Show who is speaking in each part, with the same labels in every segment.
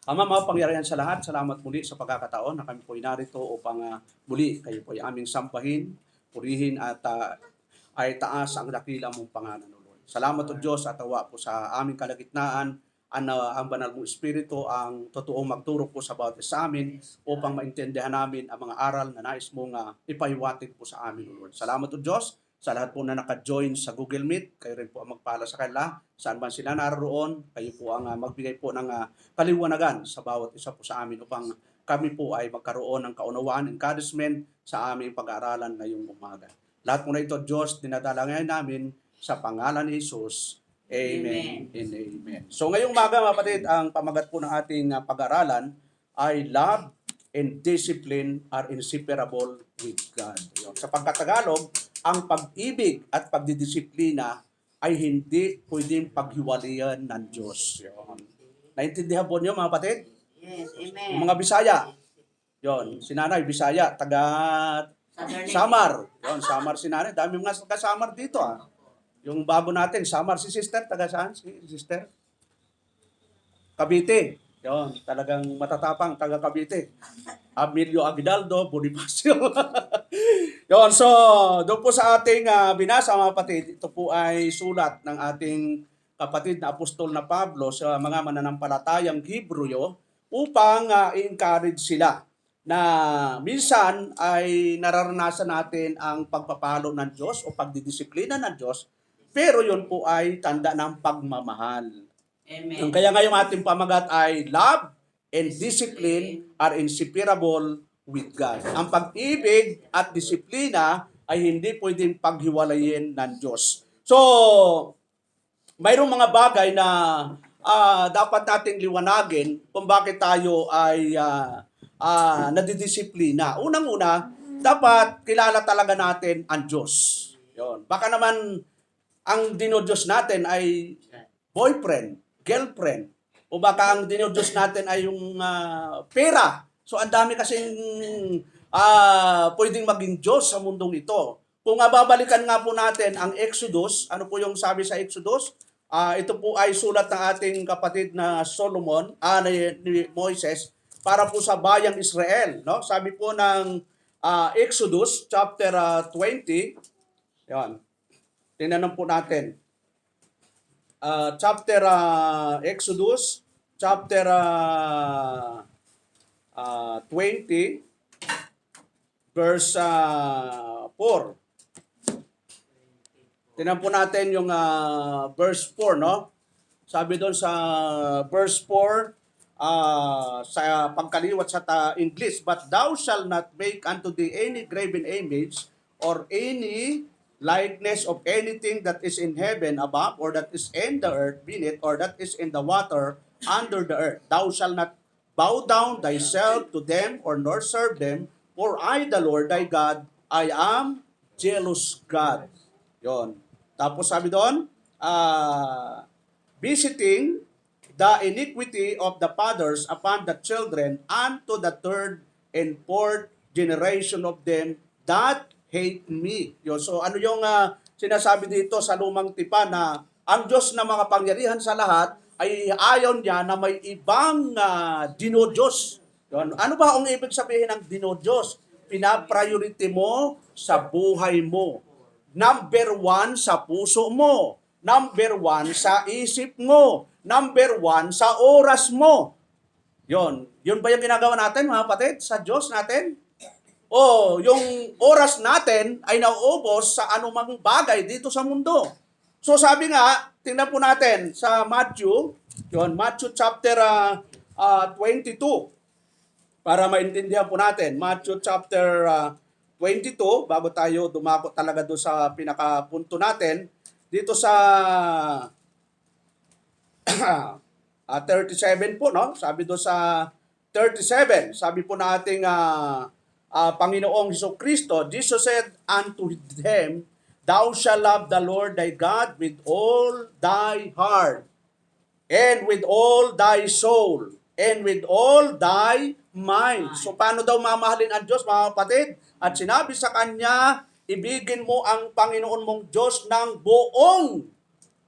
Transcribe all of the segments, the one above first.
Speaker 1: Ama, mapangyarihan sa lahat, salamat muli sa pagkakataon na kami po narito upang muli kayo po ay aming sampahin, purihin at ay taas ang dakila mong pangalan, O Lord. Salamat o Diyos at awa po sa aming kalagitnaan ang banal mong Espiritu ang totoong magturo po sa bawat isa amin upang maintindihan namin ang mga aral na nais mong ipahiwatig po sa amin, O Lord. Salamat o Diyos sa lahat po na naka-join sa Google Meet. Kayo rin po ang magpala sa kanila. Saan man sila naroon, kayo po ang magbigay po ng kaliwanagan sa bawat isa po sa amin upang kami po ay magkaroon ng kaunawaan, encouragement sa aming pag-aaralan ngayong umaga. Lahat po na ito, Diyos, dinadalangin namin sa pangalan ni Jesus. Amen and amen. So ngayong umaga, mga kapatid, ang pamagat po ng ating pag-aaralan ay love and discipline are inseparable with God. Sa pagkatagalog, ang pag-ibig at pagdidisiplina ay hindi pwedeng paghiwalayan ng Diyos. Naintindihan po niyo, mga kapatid?
Speaker 2: Yes, amen.
Speaker 1: Yung mga Bisaya, yon, si Nanay Bisaya, taga Samar. Yon, Samar si Nanay. Dami mga taga Samar dito Yung bago natin, Samar si Sister, taga saan si Sister? Cavite. Yon, talagang matatapang taga Cavite. Emilio Aguinaldo, Bonifacio. Yon, so doon po sa ating binasa, mga kapatid, ito po ay sulat ng ating kapatid na apostol na Pablo sa mga mananampalatayang Hebreo upang i-encourage sila na minsan ay nararanasan natin ang pagpapalo ng Diyos o pagdidisiplina ng Diyos, pero yun po ay tanda ng pagmamahal.
Speaker 2: Amen.
Speaker 1: Kaya ngayong ating pamagat ay love and discipline are inseparable with God. Ang pag-ibig at disiplina ay hindi pwedeng paghiwalayin ng Diyos. So, mayroong mga bagay na dapat nating liwanagin kung bakit tayo ay nadidisiplina. Unang-una, dapat kilala talaga natin ang Diyos. Yon. Baka naman ang dinodiyos natin ay boyfriend, girlfriend, o baka ang dinodiyos natin ay yung pera. So ang dami kasing pwedeng maging Diyos sa mundong ito. Kung babalikan nga po natin ang Exodus, ano po yung sabi sa Exodus? Ito po ay sulat ng ating kapatid na Solomon, ni Moises, para po sa bayang Israel. No? Sabi po ng Exodus chapter 20, yan. Tingnan po natin. Exodus chapter 20 verse 4. Tingnan po natin yung verse 4, no? Sabi doon sa verse 4, sa pangkaliwat sa English, but thou shalt not make unto thee any graven image or any likeness of anything that is in heaven above, or that is in the earth beneath, or that is in the water under the earth. Thou shalt not bow down thyself to them, or nor serve them, for I, the Lord thy God, I am jealous God. Yon. Tapos sabi doon, visiting the iniquity of the fathers upon the children unto the third and fourth generation of them that hate me. Yun. So ano yung sinasabi dito sa lumang tipan na ang Diyos na makapangyarihan sa lahat ay ayaw niya na may ibang dinodiyos. Yun. Ano ba ang ibig sabihin ng dinodiyos? Pinapriority mo sa buhay mo. Number 1 sa puso mo. Number 1 sa isip mo. Number 1 sa oras mo. Yon. Yun ba yung ginagawa natin, mga kapatid, sa Diyos natin? O yung oras natin ay nauubos sa anumang bagay dito sa mundo. So sabi nga, tingnan po natin sa Matthew, Matthew chapter 22. Para maintindihan po natin, Matthew chapter 22, bago tayo dumako talaga doon sa pinakapunto natin, dito sa 37 po, no? Sabi doon sa 37, sabi po na ating Panginoong Hesukristo, Jesus said unto them, thou shalt love the Lord thy God with all thy heart, and with all thy soul, and with all thy mind. So paano daw mamahalin ang Diyos, mga kapatid? At sinabi sa kanya, ibigin mo ang Panginoon mong Diyos ng buong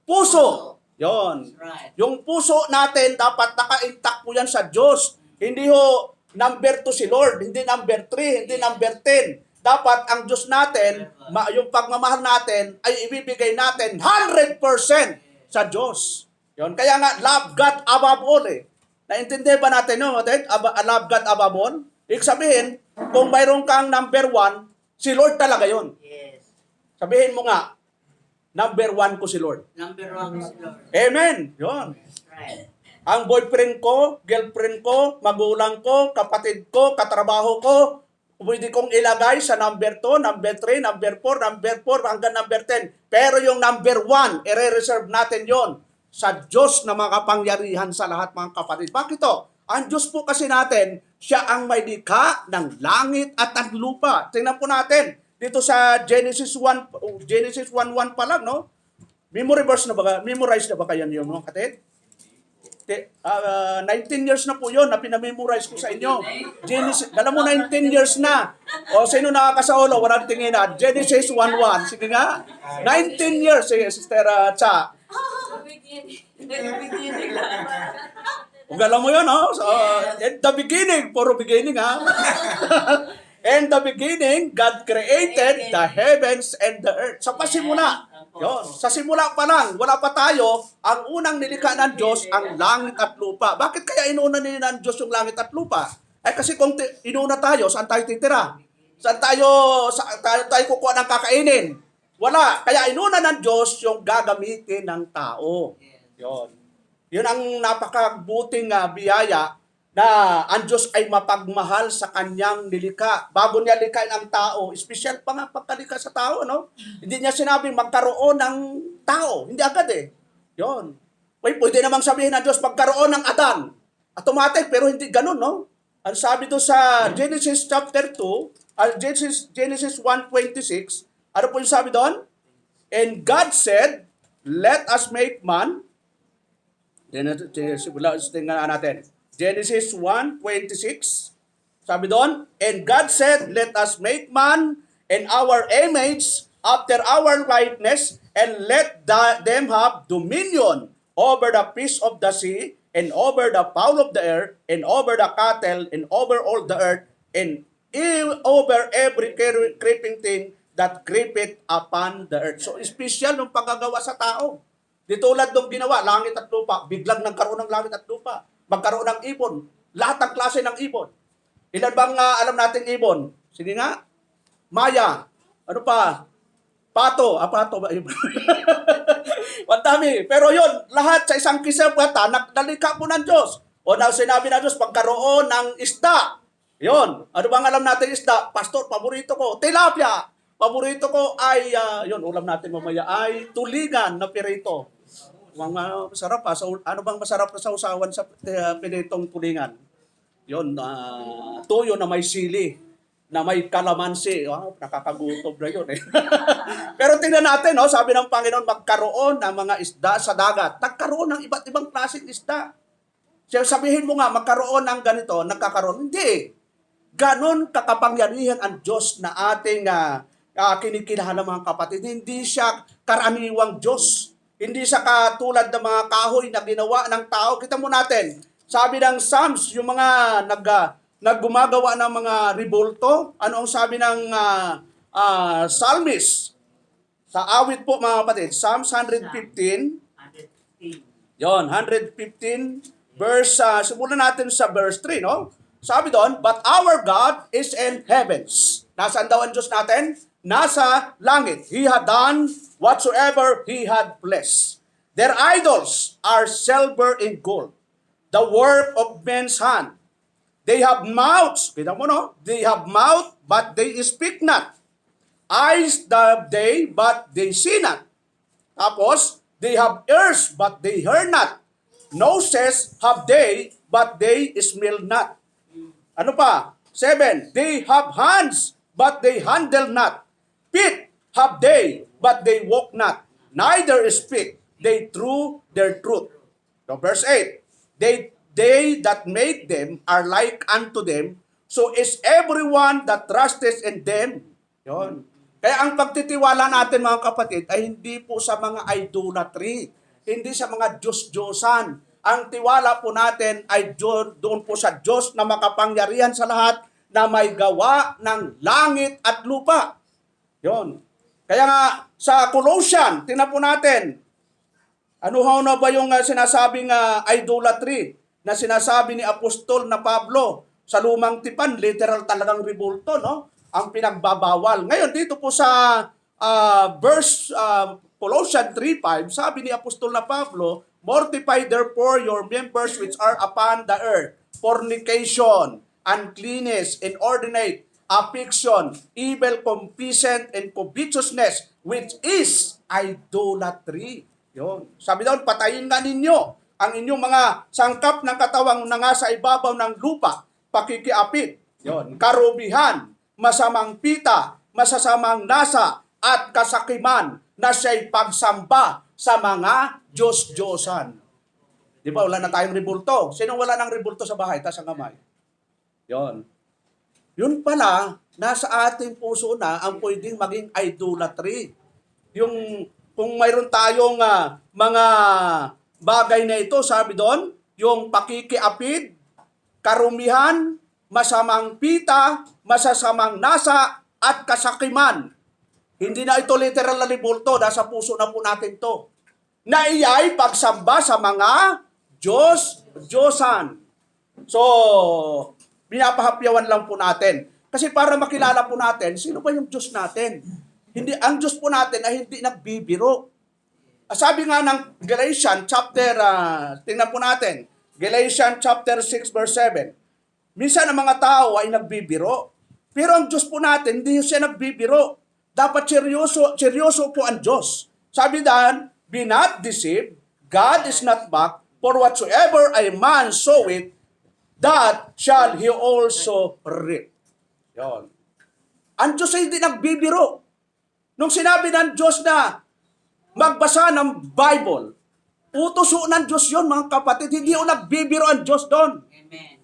Speaker 1: puso, Yon.
Speaker 2: Right.
Speaker 1: Yung puso natin, dapat naka-intact po yan sa Diyos. Hindi ho, number 2 si Lord, hindi number 3, hindi number 10. Dapat ang Diyos natin, yung pagmamahal natin, ay ibibigay natin 100% sa Diyos. Yon. Kaya nga, love God above all eh. Naintindihan ba natin yun? Love God above all? Ibig sabihin, kung mayroon kang number 1, si Lord talaga yon.
Speaker 2: Yes.
Speaker 1: Sabihin mo nga, number 1 ko si Lord.
Speaker 2: Number 1 is Lord.
Speaker 1: Amen. Yon.
Speaker 2: Right.
Speaker 1: Ang boyfriend ko, girlfriend ko, magulang ko, kapatid ko, katrabaho ko, pwede kong ilagay sa number 2, number 3, number 4, number 4, hanggang number 10. Pero yung number 1, i-reserve natin yon sa Diyos na makapangyarihan sa lahat, mga kapatid. Bakit to? Ang Diyos po kasi natin, siya ang may likha ng langit at ang lupa. Tingnan po natin dito sa Genesis 1, Genesis 1:1 pa lang, no? Memorize na ba kayo niyo, mga kapatid? 19 years na po yun na pinamemorize ko sa inyo. Genesis, alam mo 19 years na. O sino nakakasaulo, walang tingin na. Genesis 1:1. Sige nga. 19 years. Sige, Sister Cha. Kung alam mo yun, oh. So, in the beginning, puro beginning, ha? In the beginning, God created the heavens and the earth. Sa pasimula. Yun. Sa simula pa lang, wala pa tayo, ang unang nilikha ng Diyos, ang langit at lupa. Bakit kaya inuna nila ng Diyos yung langit at lupa? Eh kasi kung inuna tayo, saan tayo titira? Saan tayo kukuha ng kakainin? Wala. Kaya inuna ng Diyos yung gagamitin ng tao. Yun. Yun ang napakabuting biyaya na ang Diyos ay mapagmahal sa kanyang nilikha. Bago niya likhain ang tao, special pa nga pagkalikha sa tao, no? Hindi niya sinabing magkaroon ng tao. Hindi agad eh. Yun. Pwede namang sabihin ng Diyos, magkaroon ng Adan. Automatic, pero hindi ganun, no? Ang sabi doon sa Genesis chapter 2, Genesis 1:26, ano po yung sabi doon? And God said, let us make man. Tingnan natin. Genesis 1:26. Sabi doon, and God said, let us make man in our image after our likeness, and let them have dominion over the fish of the sea, and over the fowl of the air, and over the cattle, and over all the earth, and over every creeping thing that creepeth upon the earth. So, special ng paggagawa sa tao. Di tulad nung ginawa, langit at lupa, biglang nagkaroon ng langit at lupa. Magkaroon ng ibon. Lahat ng klase ng ibon. Ilan bang alam natin ibon? Sige nga. Maya. Ano pa? Pato. Pato ba? Matami. Pero yun, lahat sa isang kisapata, nalikha po ng Diyos. O na sinabi ng Diyos, pagkaroon ng isda. Yun. Ano bang alam natin isda? Pastor, paborito ko. Tilapia. Paborito ko ay, yun, ulam natin mamaya, ay tulingan na pirito. Mga masarap pa. Ano bang masarap na sausawan sa pinitong tulingan? Yun, tuyo na may sili, na may kalamansi. Wow, nakakagutom na yun eh. Pero tingnan natin, no, sabi ng Panginoon, magkaroon ng mga isda sa dagat. Nagkaroon ng iba't ibang klaseng isda. So, sabihin mo nga, magkaroon ng ganito, nagkakaroon. Hindi. Ganon kakapangyarihan ang Diyos na ating kinikilala, mga kapatid. Hindi siya karaniwang Diyos. Hindi siya katulad ng mga kahoy na ginawa ng tao. Kita mo natin, sabi ng Psalms, yung mga naggumagawa ng mga revolto, ano ang sabi ng psalmist? Sa awit po, mga kapatid, Psalms 115,
Speaker 2: 115.
Speaker 1: yon, 115, simulan natin sa verse 3, no? Sabi doon, but our God is in heavens. Nasaan daw ang Diyos natin? Nasa langit. He had done whatsoever He had blessed. Their idols are silver and gold, the work of men's hand. They have mouths, kita mo no? They have mouth, but they speak not. Eyes have they, but they see not. Tapos, they have ears, but they hear not. Noses have they, but they smell not. Ano pa? 7, they have hands, but they handle not. Feet have they, but they walk not. Neither speak they through their truth. So verse 8, they that made them are like unto them, so is everyone that trusteth in them. Yon. Kaya ang pagtitiwala natin, mga kapatid, ay hindi po sa mga idolatry. hindi sa mga Diyos-Diyosan. Ang tiwala po natin ay doon po sa Diyos na makapangyarihan sa lahat, na may gawa ng langit at lupa. Yon. Kaya nga sa Colossian, tingnan po natin, ano na ba yung sinasabing idolatry na sinasabi ni Apostol na Pablo sa lumang tipan, literal talagang revolto, no? Ang pinagbabawal. Ngayon, dito po sa verse Colossians 3:5, sabi ni Apostol na Pablo, "Mortify therefore your members which are upon the earth, fornication, uncleanness, inordinate affection, evil concupiscence, and covetousness, which is idolatry." Yun. Sabi doon, patayin nga ninyo ang inyong mga sangkap ng katawang na nga sa ibabaw ng lupa, pakikiapit, yun, karubihan, masamang pita, masasamang nasa, at kasakiman na siya'y pagsamba sa mga Diyos-Diyosan. Di ba, wala na tayong rebulto. Sino wala ng rebulto sa bahay? Taas ang kamay. Yun. Yun pala, nasa ating puso na ang pwedeng maging idolatry. Yung, kung mayroon tayong mga bagay na ito, sabi doon, yung pakikiapid, karumihan, masamang pita, masasamang nasa, at kasakiman. Hindi na ito literal na libulto, nasa puso na po natin to. Na iyay pagsamba sa mga Diyos-Diyosan. So, pinapahapyawan lang po natin. Kasi para makilala po natin, sino ba yung Diyos natin? Hindi, ang Diyos po natin ay hindi nagbibiro. Sabi nga ng Galatians chapter, tingnan po natin, Galatians chapter 6 verse 7. Minsan ang mga tao ay nagbibiro. Pero ang Diyos po natin, hindi siya nagbibiro. Dapat seryoso po ang Diyos. Sabi dan, "Be not deceived, God is not mocked, for whatsoever a man soweth, that shall he also reap." Yon. Ang Diyos ay hindi nagbibiro. Nung sinabi ng Diyos na magbasa ng Bible, utuso ng Diyos yon, mga kapatid. Hindi yung nagbibiro ang Diyos doon.
Speaker 2: Amen.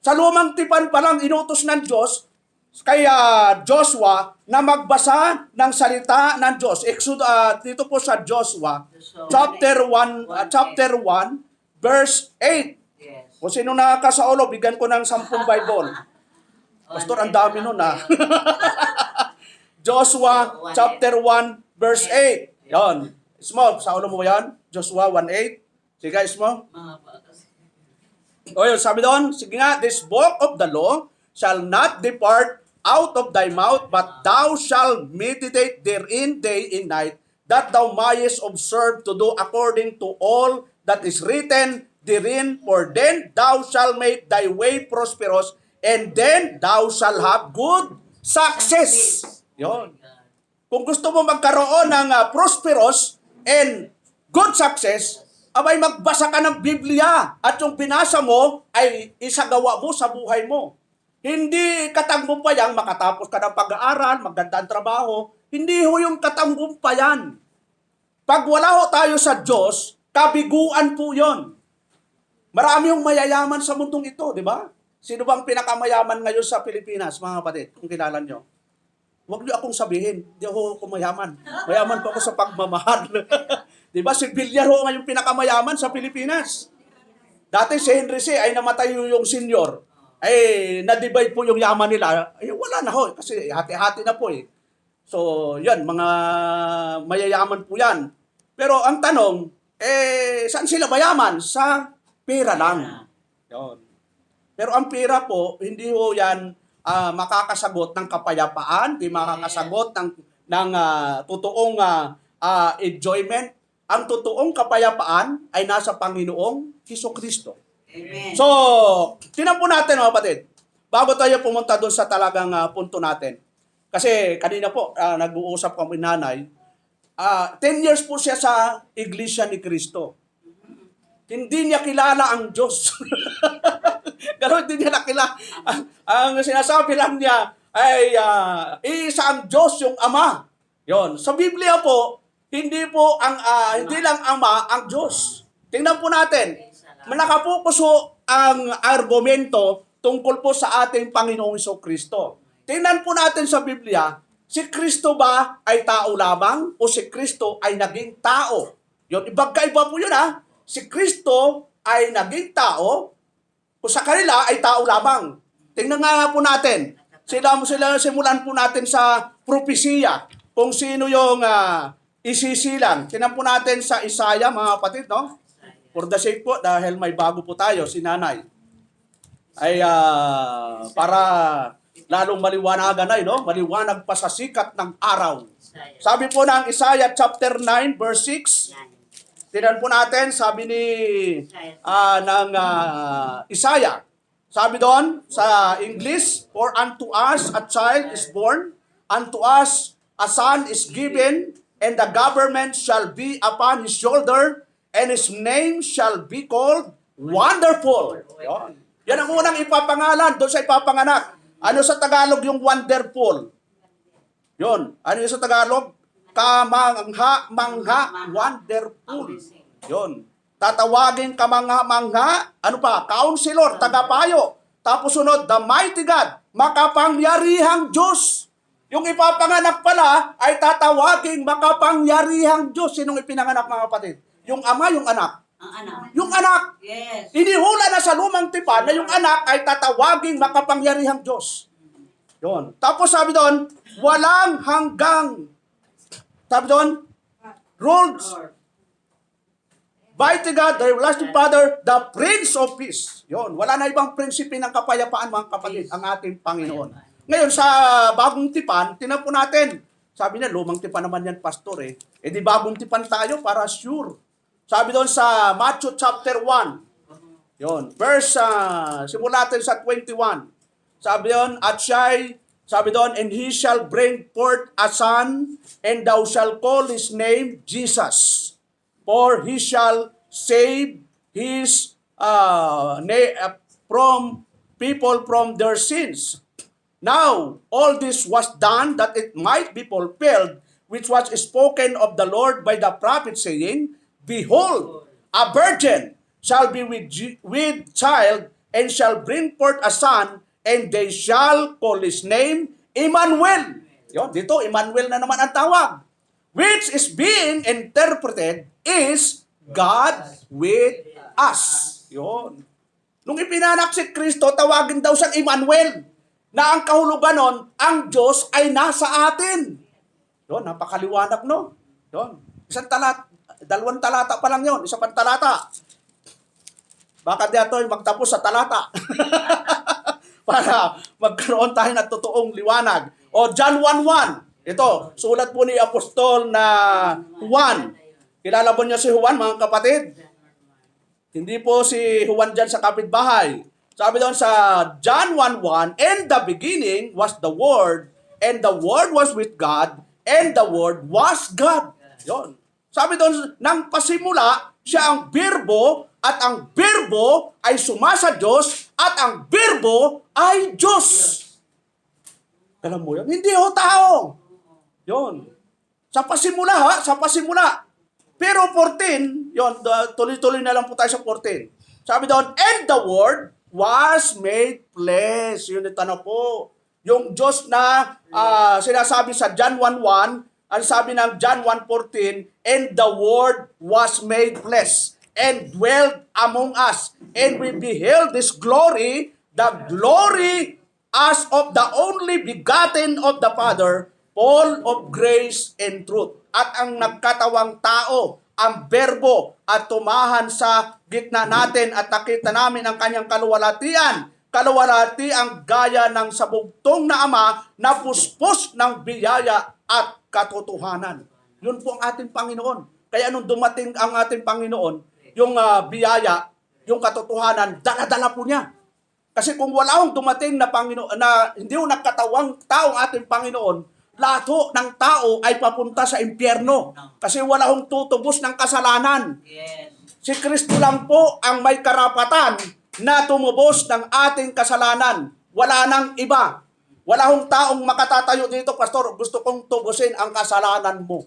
Speaker 1: Sa lumang tipan pa lang, inutos ng Diyos kay Joshua na magbasa ng salita ng Diyos. Dito po sa Joshua, chapter 1, verse 8.
Speaker 2: Yes.
Speaker 1: Kung sino nakakasaulo, bigyan ko ng 10 Bible. Pastor, ang dami nun Joshua chapter 1, verse 8. Yon. Ismo, saulo mo yan? Joshua 1:8. Sige, Ismo.
Speaker 2: Mga batas.
Speaker 1: O yun, sabi doon, sige nga, "This book of the law shall not depart out of thy mouth, but thou shalt meditate therein day and night, that thou mayest observe to do according to all that is written therein, for then thou shalt make thy way prosperous, and then thou shalt have good success." Yon. Kung gusto mo magkaroon ng prosperous and good success, abay magbasa ka ng Biblia at yung binasa mo ay isagawa mo sa buhay mo. Hindi katanggumpayan, makatapos ka ng pag-aaral, maganda ang trabaho. Hindi ho yung katanggumpayan. Pag wala ho tayo sa Diyos, kabiguan po yon. Marami yung mayayaman sa mundong ito, di ba? Sino bang pinakamayaman ngayon sa Pilipinas, mga kapatid, kung kilala nyo? Huwag niyo akong sabihin, di ako kumayaman. Mayaman pa ako sa pagmamahal. Di ba? Si Villar ho ngayon pinakamayaman sa Pilipinas. Dati si Henry C. ay namatay yung senior. Ay, na-divide po yung yaman nila. Ay, wala na ho. Kasi hati-hati na po eh. So, yan, mga mayayaman po yan. Pero ang tanong, saan sila mayaman? Sa pera lang. Yun. Pero ang pera po, hindi ho yan makakasagot ng kapayapaan, di makakasagot ng totoong enjoyment. Ang totoong kapayapaan ay nasa Panginoong Hesukristo.
Speaker 2: Amen.
Speaker 1: So, tinan po natin mga kapatid, bago tayo pumunta doon sa talagang punto natin. Kasi kanina po, nag-uusap kami nanay, 10 years po siya sa Iglesia ni Cristo. Hindi niya kilala ang Diyos. Pero hindi niya nakilala. Ang sinasabi lang niya ay isa ang Diyos, yung Ama. Yon. Sa Biblia po, hindi lang Ama ang Diyos. Tingnan po natin. Nakapokus po ang argumento tungkol po sa ating Panginoong Hesukristo. Tingnan po natin sa Biblia, si Kristo ba ay tao lamang o si Kristo ay naging tao? Yun, ibagkaiba po yun ha. Si Kristo ay naging tao, kung sa kanila ay tao lamang. Tingnan nga po natin. Sila simulan po natin sa propesiya. Kung sino yung isisilang. Tingnan po natin sa Isaiah, mga kapatid, no? For the sake po, dahil may bago po tayo, si Nanay. Ay para lalong maliwanagan ay, no? Maliwanag pa sa sikat ng araw. Sabi po ng Isaiah chapter 9, verse 6, tingnan po natin, sabi ni Isaiah. Sabi doon sa English, for unto us a child is born, unto us a son is given, and the government shall be upon his shoulder, and his name shall be called Wonderful. Yan. Yan ang unang ipapangalan doon sa ipapanganak. Ano sa Tagalog yung wonderful? Yon. Ano yung sa Tagalog? Kamangha-mangha, wonderful. Yon. Tatawagin kamangha-mangha, ano pa? Counselor, tagapayo. Tapos sunod, the mighty God, makapangyarihang Diyos. Yung ipapanganak pala ay tatawagin makapangyarihang Diyos. Sinong ipinanganak, mga kapatid? Yung ama, yung anak?
Speaker 2: Ang anak.
Speaker 1: Yung anak.
Speaker 2: Yes.
Speaker 1: Inihula na sa lumang tipan na yung anak ay tatawagin makapangyarihang Diyos. Yon. Tapos sabi doon, walang hanggang. Sabi doon, ruled mighty God, the everlasting Father, the Prince of Peace. Yon. Wala na ibang prinsipe ng kapayapaan, mga kapatid, ang ating Panginoon. Ngayon, sa bagong tipan, tinan po natin. Sabi niya, lumang tipan naman yan, pastor eh. E di bagong tipan tayo para sure. Sabi doon sa Matthew chapter 1. Yon. Verse, simula natin sa 21. Sabi doon, at siya'y, sabi doon, and he shall bring forth a son, and thou shalt call his name Jesus. For he shall save his from people from their sins. Now, all this was done that it might be fulfilled, which was spoken of the Lord by the prophet, saying, behold, a virgin shall be with child, and shall bring forth a son, and they shall call his name Emmanuel. Yon, dito, Emmanuel na naman ang tawag. Which is being interpreted is God with us. Yon. Nung ipinanak si Kristo, tawagin daw siyang Emmanuel, na ang kahulugan nun, ang Diyos ay nasa atin. Yon, napakaliwanag, no? Yon. Dalawang talata pa lang yon, isa pang talata. Baka dito magtapos sa talata. Para magkaroon tayo ng totoong liwanag. O John 1:1. Ito, sulat po ni Apostol na Juan. Kilala po niyo si Juan, mga kapatid? Hindi po si Juan dyan sa kapitbahay. Sabi doon sa John 1:1, in the beginning was the Word, and the Word was with God, and the Word was God. Yon. Sabi doon, nang pasimula, siya ang Birbo, at ang Birbo ay sumasa Diyos, at ang Birbo ay Diyos. Alam mo yun? Hindi ho tao. Yon. Sa pasimula ha, sa pasimula. Pero 14, yon, tuloy-tuloy na lang po tayo sa 14. Sabi doon, and the Word was made flesh. Yun ito na po. Yung Diyos na sinasabi sa John 1:1, ang sabi ng John 1:14, and the Word was made flesh, and dwelt among us, and we beheld this glory, the glory as of the only begotten of the Father, full of grace and truth. At ang nagkatawang tao, ang Berbo, at tumahan sa gitna natin at nakita namin ang kanyang kaluwalhatian. Kaluwalhati ang gaya ng sabugtong na Ama na puspos ng biyaya at katotohanan. Yun po ang ating Panginoon. Kaya nung dumating ang ating Panginoon, yung biyaya, yung katotohanan, dala-dala po niya. Kasi kung wala akong dumating na Panginoon, na hindi yung nagkatawang taong ating Panginoon, lahat ng tao ay papunta sa impyerno. Kasi wala akong tutubos ng kasalanan.
Speaker 2: Yes.
Speaker 1: Si Kristo lang po ang may karapatan na tumubos ng ating kasalanan. Wala nang iba. Wala akong taong makatatayo dito, pastor, gusto kong tubusin ang kasalanan mo.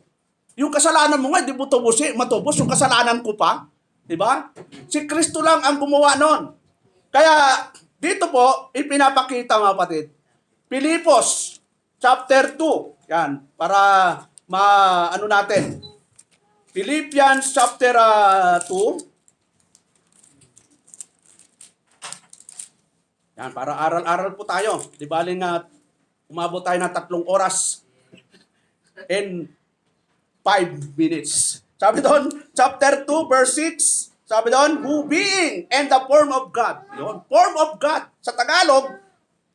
Speaker 1: Yung kasalanan mo nga, hindi mo tubusin, matubos yung kasalanan ko pa. Diba? Si Kristo lang ang gumawa nun. Kaya, dito po, ipinapakita mga kapatid. Pilipos, chapter 2. Yan, para ano natin. Philippians chapter 2. Yan, para aral-aral po tayo. Di bali na umabot tayo ng 3 oras and 5 minutes. Sabi doon, chapter 2, verse 6. Sabi doon, who being in the form of God. Yun, form of God. Sa Tagalog,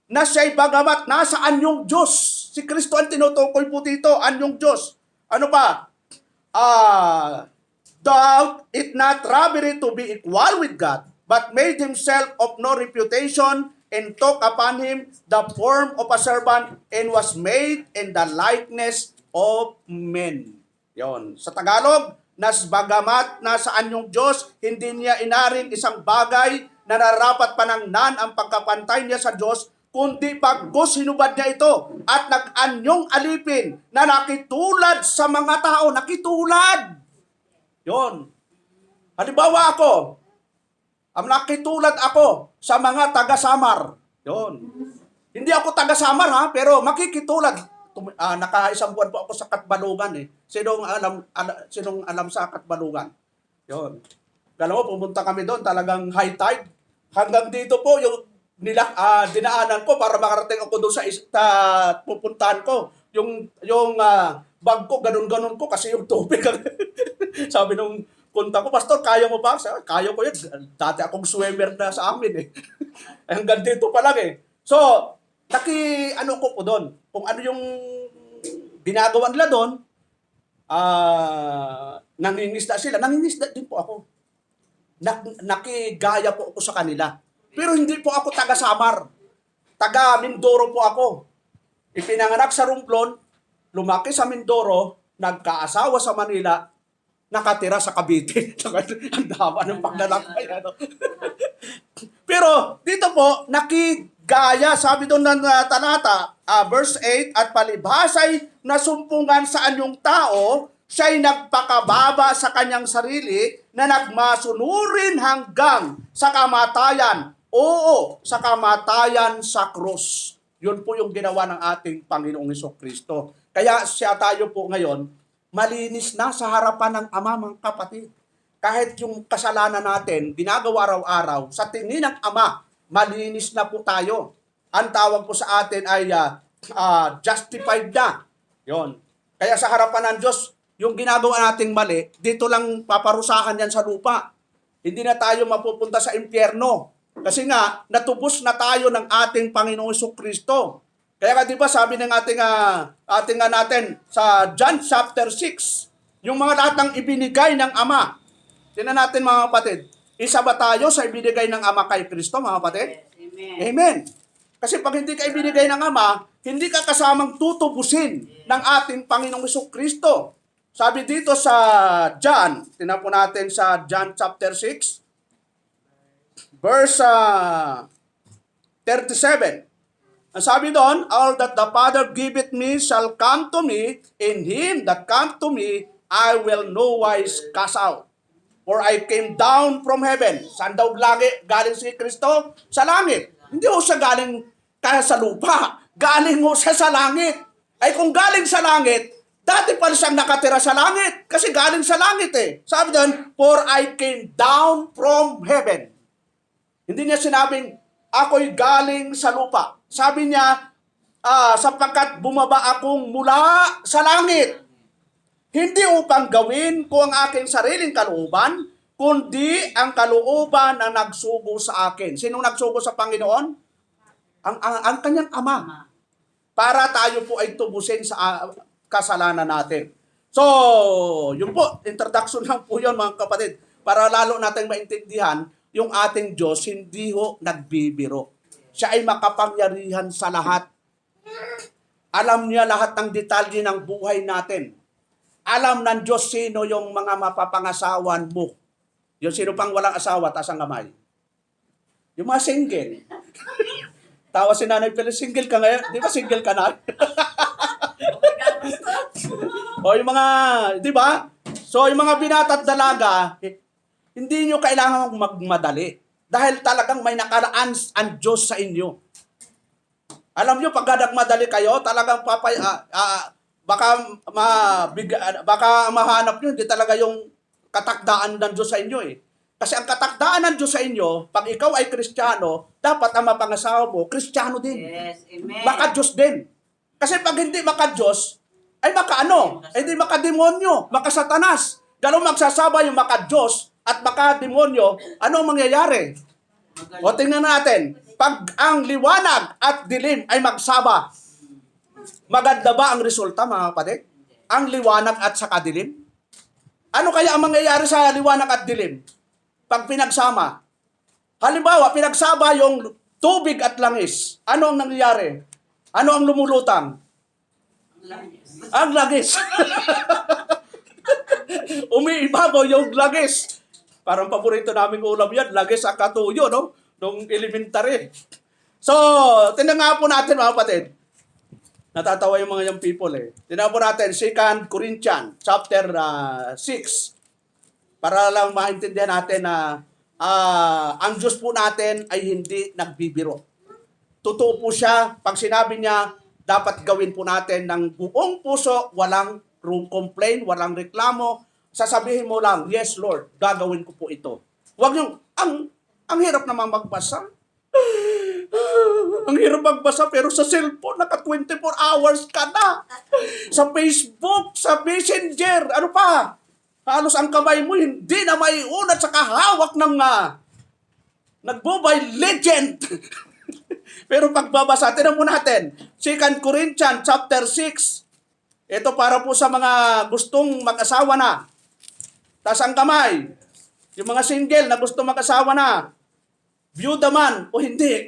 Speaker 1: na siya'y bagamat nasa anyong Diyos. Si Kristo ang tinutukoy po dito, anyong Diyos. Ano pa? Thou it not robbery to be equal with God, but made himself of no reputation, and took upon him the form of a servant, and was made in the likeness of men. Yon. Sa Tagalog, bagamat nasaan yung Diyos, hindi niya inaring isang bagay na narapat panangnan ang pagkapantay niya sa Diyos, kundi pagkus hinubad niya ito at nag-anyong alipin na nakitulad sa mga tao. Nakitulad! Yon. Halimbawa ako, nakitulad ako sa mga taga-Samar. Yon. Hindi ako taga-Samar ha, pero makikitulad. Naka-isang buwan po ako sa Katbalugan eh. Sinong alam sa Katbalugan? Yon. Alam mo, pumunta kami doon, talagang high tide. Hanggang dito po yung dinaanan ko para makarating ako doon sa pupuntahan ko. Yung bag ko, ganun-ganun ko kasi yung tubig. Sabi nung punta ko, Pastor, kaya mo ba? Kaya ko yan. Dati akong swimmer na sa amin eh. Hanggang dito pa lang eh. So, ko po doon. Kung ano yung ginagawa nila doon, nangingisda sila. Nangingisda din po ako. Nakigaya po ako sa kanila. Pero hindi po ako taga-Samar. Taga Mindoro po ako. Ipinanganak sa Romblon, lumaki sa Mindoro, nagkaasawa sa Manila, nakatira sa Cavite. Ang dama ng paglalakbay. Pero dito po, nakigaya, sabi doon ng talata, verse 8, at palibhasay na sumpungan sa anyong tao, siya'y nagpakababa sa kanyang sarili na nagmasunurin hanggang sa kamatayan. Oo, sa kamatayan sa krus. Yun po yung ginawa ng ating Panginoong Hesukristo. Kaya siya tayo po ngayon, malinis na sa harapan ng Ama, mga kapatid. Kahit yung kasalanan natin, ginagawa araw-araw, sa tingin ng Ama, malinis na po tayo. Ang tawag po sa atin ay justified na. Yon. Kaya sa harapan ng Diyos, yung ginagawa nating mali, dito lang paparusahan yan sa lupa. Hindi na tayo mapupunta sa impyerno. Kasi nga, natubos na tayo ng ating Panginoong Hesukristo. Kaya nga, di ba, sabi ng ating natin sa John chapter 6, yung mga lahat ng ibinigay ng Ama. Tingnan natin mga kapatid, isa ba tayo sa ibinigay ng Ama kay Kristo, mga kapatid?
Speaker 2: Yes, amen.
Speaker 1: Amen. Kasi pag hindi ka ibinigay ng Ama, hindi ka kasamang tutubusin ng ating Panginoong Hesukristo. Sabi dito sa John, tingnan po natin sa John chapter 6, verse 37. Ang sabi doon, all that the Father giveth me shall come to me, in him that come to me, I will no wise cast out. For I came down from heaven. Saan daw galing si Kristo? Sa langit. Hindi ho siya galing kaya sa lupa. Galing ho siya sa langit. Ay kung galing sa langit, dati pa siyang nakatira sa langit. Kasi galing sa langit eh. Sabi doon, for I came down from heaven. Hindi niya sinabing, ako'y galing sa lupa. Sabi niya, sapagkat bumaba akong mula sa langit. Hindi upang gawin ko ang aking sariling kalooban, kundi ang kalooban na nagsugo sa akin. Sinong nagsugo sa Panginoon? Ang kanyang Ama. Para tayo po ay tubusin sa kasalanan natin. So, yun po, introduction lang po yun mga kapatid. Para lalo natin maintindihan, yung ating Diyos hindi ho nagbibiro. Siya ay makapangyarihan sa lahat. Alam niya lahat ng detalye ng buhay natin. Alam ng Diyos sino yung mga mapapangasawan mo. Yung sino pang walang asawa, taas ang kamay. Yung mga single. Tawa si Nanay Pele, single ka ngayon? Di ba single ka na? O yung mga, di ba? So yung mga binata at dalaga, hindi nyo kailangan magmadali. Dahil talagang may nakaraan ang Diyos sa inyo. Alam nyo, pag nagmadali kayo, talagang baka mahanap nyo, hindi talaga yung katakdaan ng Diyos sa inyo eh. Kasi ang katakdaan ng Diyos sa inyo, pag ikaw ay Kristiyano, dapat ang mapangasawa mo, Kristiyano din.
Speaker 2: Yes, amen.
Speaker 1: Maka-Diyos din. Kasi pag hindi maka-Diyos, ay maka-ano? Ay hindi maka-demonyo, maka-satanas. Ganun magsasaba yung maka-Diyos at maka-demonyo, ano ang mangyayari? O tingnan natin, pag ang liwanag at dilim ay magsaba, maganda ba ang resulta, mga kapatid? Ang liwanag at saka dilim? Ano kaya ang mangyayari sa liwanag at dilim? Pag pinagsama. Halimbawa, pinagsama yung tubig at langis. Ano ang nangyayari? Ano ang lumulutang? Ang langis. Umiibabaw yung langis. Parang paborito naming ulam yan, langis at katuyo, no? Nung elementary. So, tingnan nga po natin, mga kapatid. Natatawa yung mga young people eh. Tingnan po natin, 2 Corinthians, chapter 6. Para lang maintindihan natin na ang Diyos po natin ay hindi nagbibiro. Totoo po siya, pag sinabi niya, dapat gawin po natin ng buong puso, walang complaint, walang reklamo. Sasabihin mo lang, yes Lord, gagawin ko po ito. Huwag yung, ang hirap naman magbasa. Ang hirap magbasa pero sa cellphone, naka 24 hours ka na. Sa Facebook, sa Messenger, ano pa? Halos ang kamay mo hindi na maiunat sa kahawak ng nag-mobile legend. Pero pagbabasa, tinan mo natin, 2 Corinthians chapter 6. Ito para po sa mga gustong mag-asawa na. Taas ang kamay. Yung mga single na gusto mag-asawa na. Byuda man o hindi.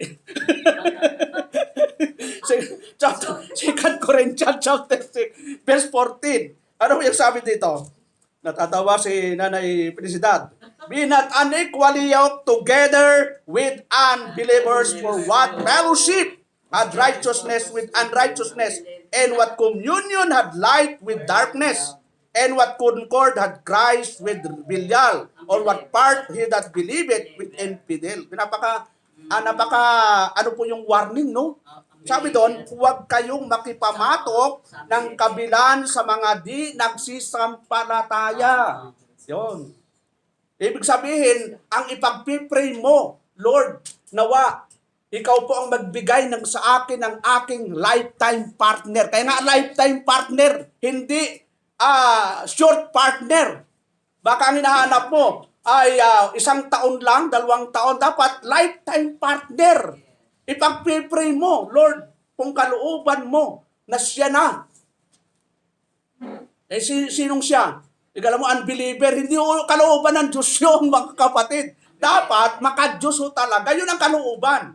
Speaker 1: 2 Corinthians chapter 6, verse 14. Ano yung sabi dito? Natatawa si Nanay Felicidad. Be not unequally yoked together with unbelievers, for what fellowship had righteousness with unrighteousness, and what communion had light with darkness, and what concord had Christ with Belial, or what part he that believeth with infidel. Ano po yung warning, no? Sabi doon, huwag kayong makipamatok ng kabilan sa mga di nagsisampalataya. Yun. Ibig sabihin, ang ipagpipray mo, Lord, nawa, ikaw po ang magbigay ng sa akin ng aking lifetime partner. Kaya nga lifetime partner, hindi short partner. Baka ang hinahanap mo ay 1 taon lang, 2 taon, dapat lifetime partner. Ipagpipray mo, Lord, kung kalooban mo na siya na. Eh, sinong siya? Ikaw mo, unbeliever, hindi o kalooban ng Diyos yun, mga kapatid. Dapat, maka-Diyos ho talaga, yun ang kalooban.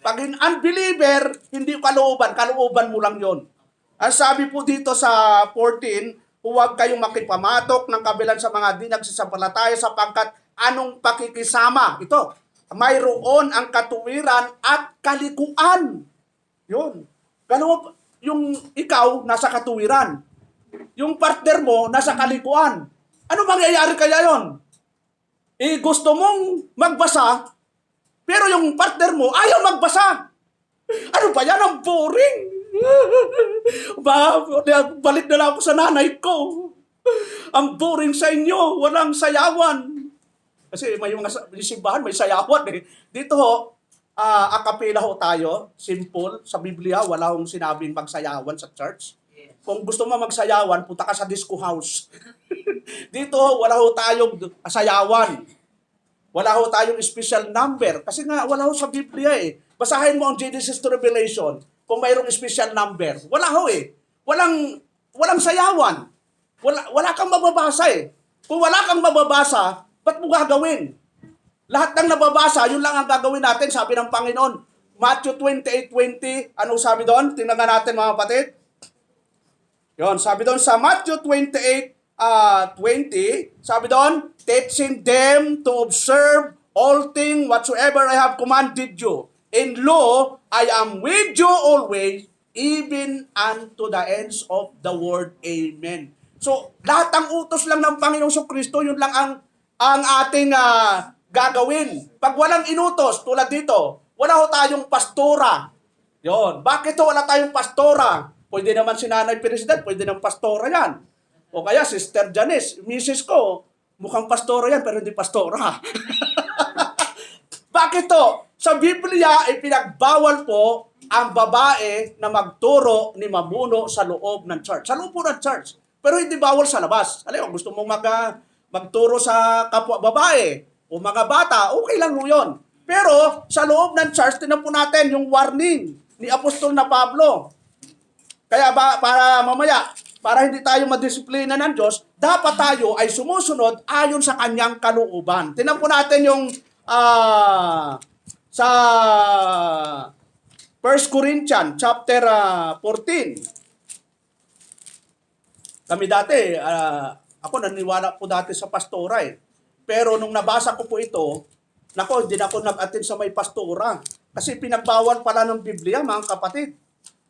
Speaker 1: Pag unbeliever, hindi kalooban mo lang yun. Ang sabi po dito sa 14, huwag kayong makipamatok ng kabilang sa mga di nagsisampalataya sapagkat anong pakikisama? Ito, mayroon ang katuwiran at kalikuan. Yun. Ganun, yung ikaw, nasa katuwiran. Yung partner mo, nasa kalikuan. Ano mangyayari kaya yon? Gusto mong magbasa, pero yung partner mo, ayaw magbasa. Ano ba yan? Ang boring. Balik na lang ako sa nanay ko. Ang boring sa inyo. Walang sayawan. Kasi may mga simbahan, may sayawan eh. Dito ho, akapela ho tayo, simple. Sa Biblia, wala hong sinabing magsayawan sa church. Kung gusto mo magsayawan, punta ka sa disco house. Dito ho, wala ho tayong sayawan. Wala ho tayong special number. Kasi nga, wala ho sa Biblia eh. Basahin mo ang Genesis to Revelation kung mayroong special number. Wala ho eh. Walang sayawan. Wala kang mababasa eh. Kung wala kang mababasa, ba't mo gagawin? Lahat ng nababasa, yun lang ang gagawin natin, sabi ng Panginoon. Matthew 28:20, anong sabi doon? Tingnan nga natin mga kapatid. Yun, sabi doon sa Matthew 28:20, sabi doon, teaching them to observe all things whatsoever I have commanded you. In lo, I am with you always, even unto the ends of the world. Amen. So, lahat ng utos lang ng Panginoong Kristo, yun lang ang ating gagawin. Pag walang inutos, tulad dito, wala ho tayong pastora. Yon. Bakit ho wala tayong pastora? Pwede naman si Nanay President, pwede naman pastora yan. O kaya Sister Janice, misis ko, mukhang pastora yan pero hindi pastora. Bakit to? Sa Biblia ay pinagbawal po ang babae na magturo ni mamuno sa loob ng church. Sa loob po ng church. Pero hindi bawal sa labas. Alam mo, gusto mong magturo sa kapwa babae o mga bata, okay lang mo yun. Pero sa loob ng church, tinan po natin yung warning ni Apostol na Pablo. Kaya para mamaya, para hindi tayo madisiplina ng Diyos, dapat tayo ay sumusunod ayon sa kanyang kalooban. Tinan po natin yung sa 1 Corinthians chapter 14. Kami dati, ako naniniwala po dati sa pastora eh. Pero nung nabasa ko po ito, hindi na ako nag-attend sa may pastora. Kasi pinagbawal pala ng Biblia, mga kapatid.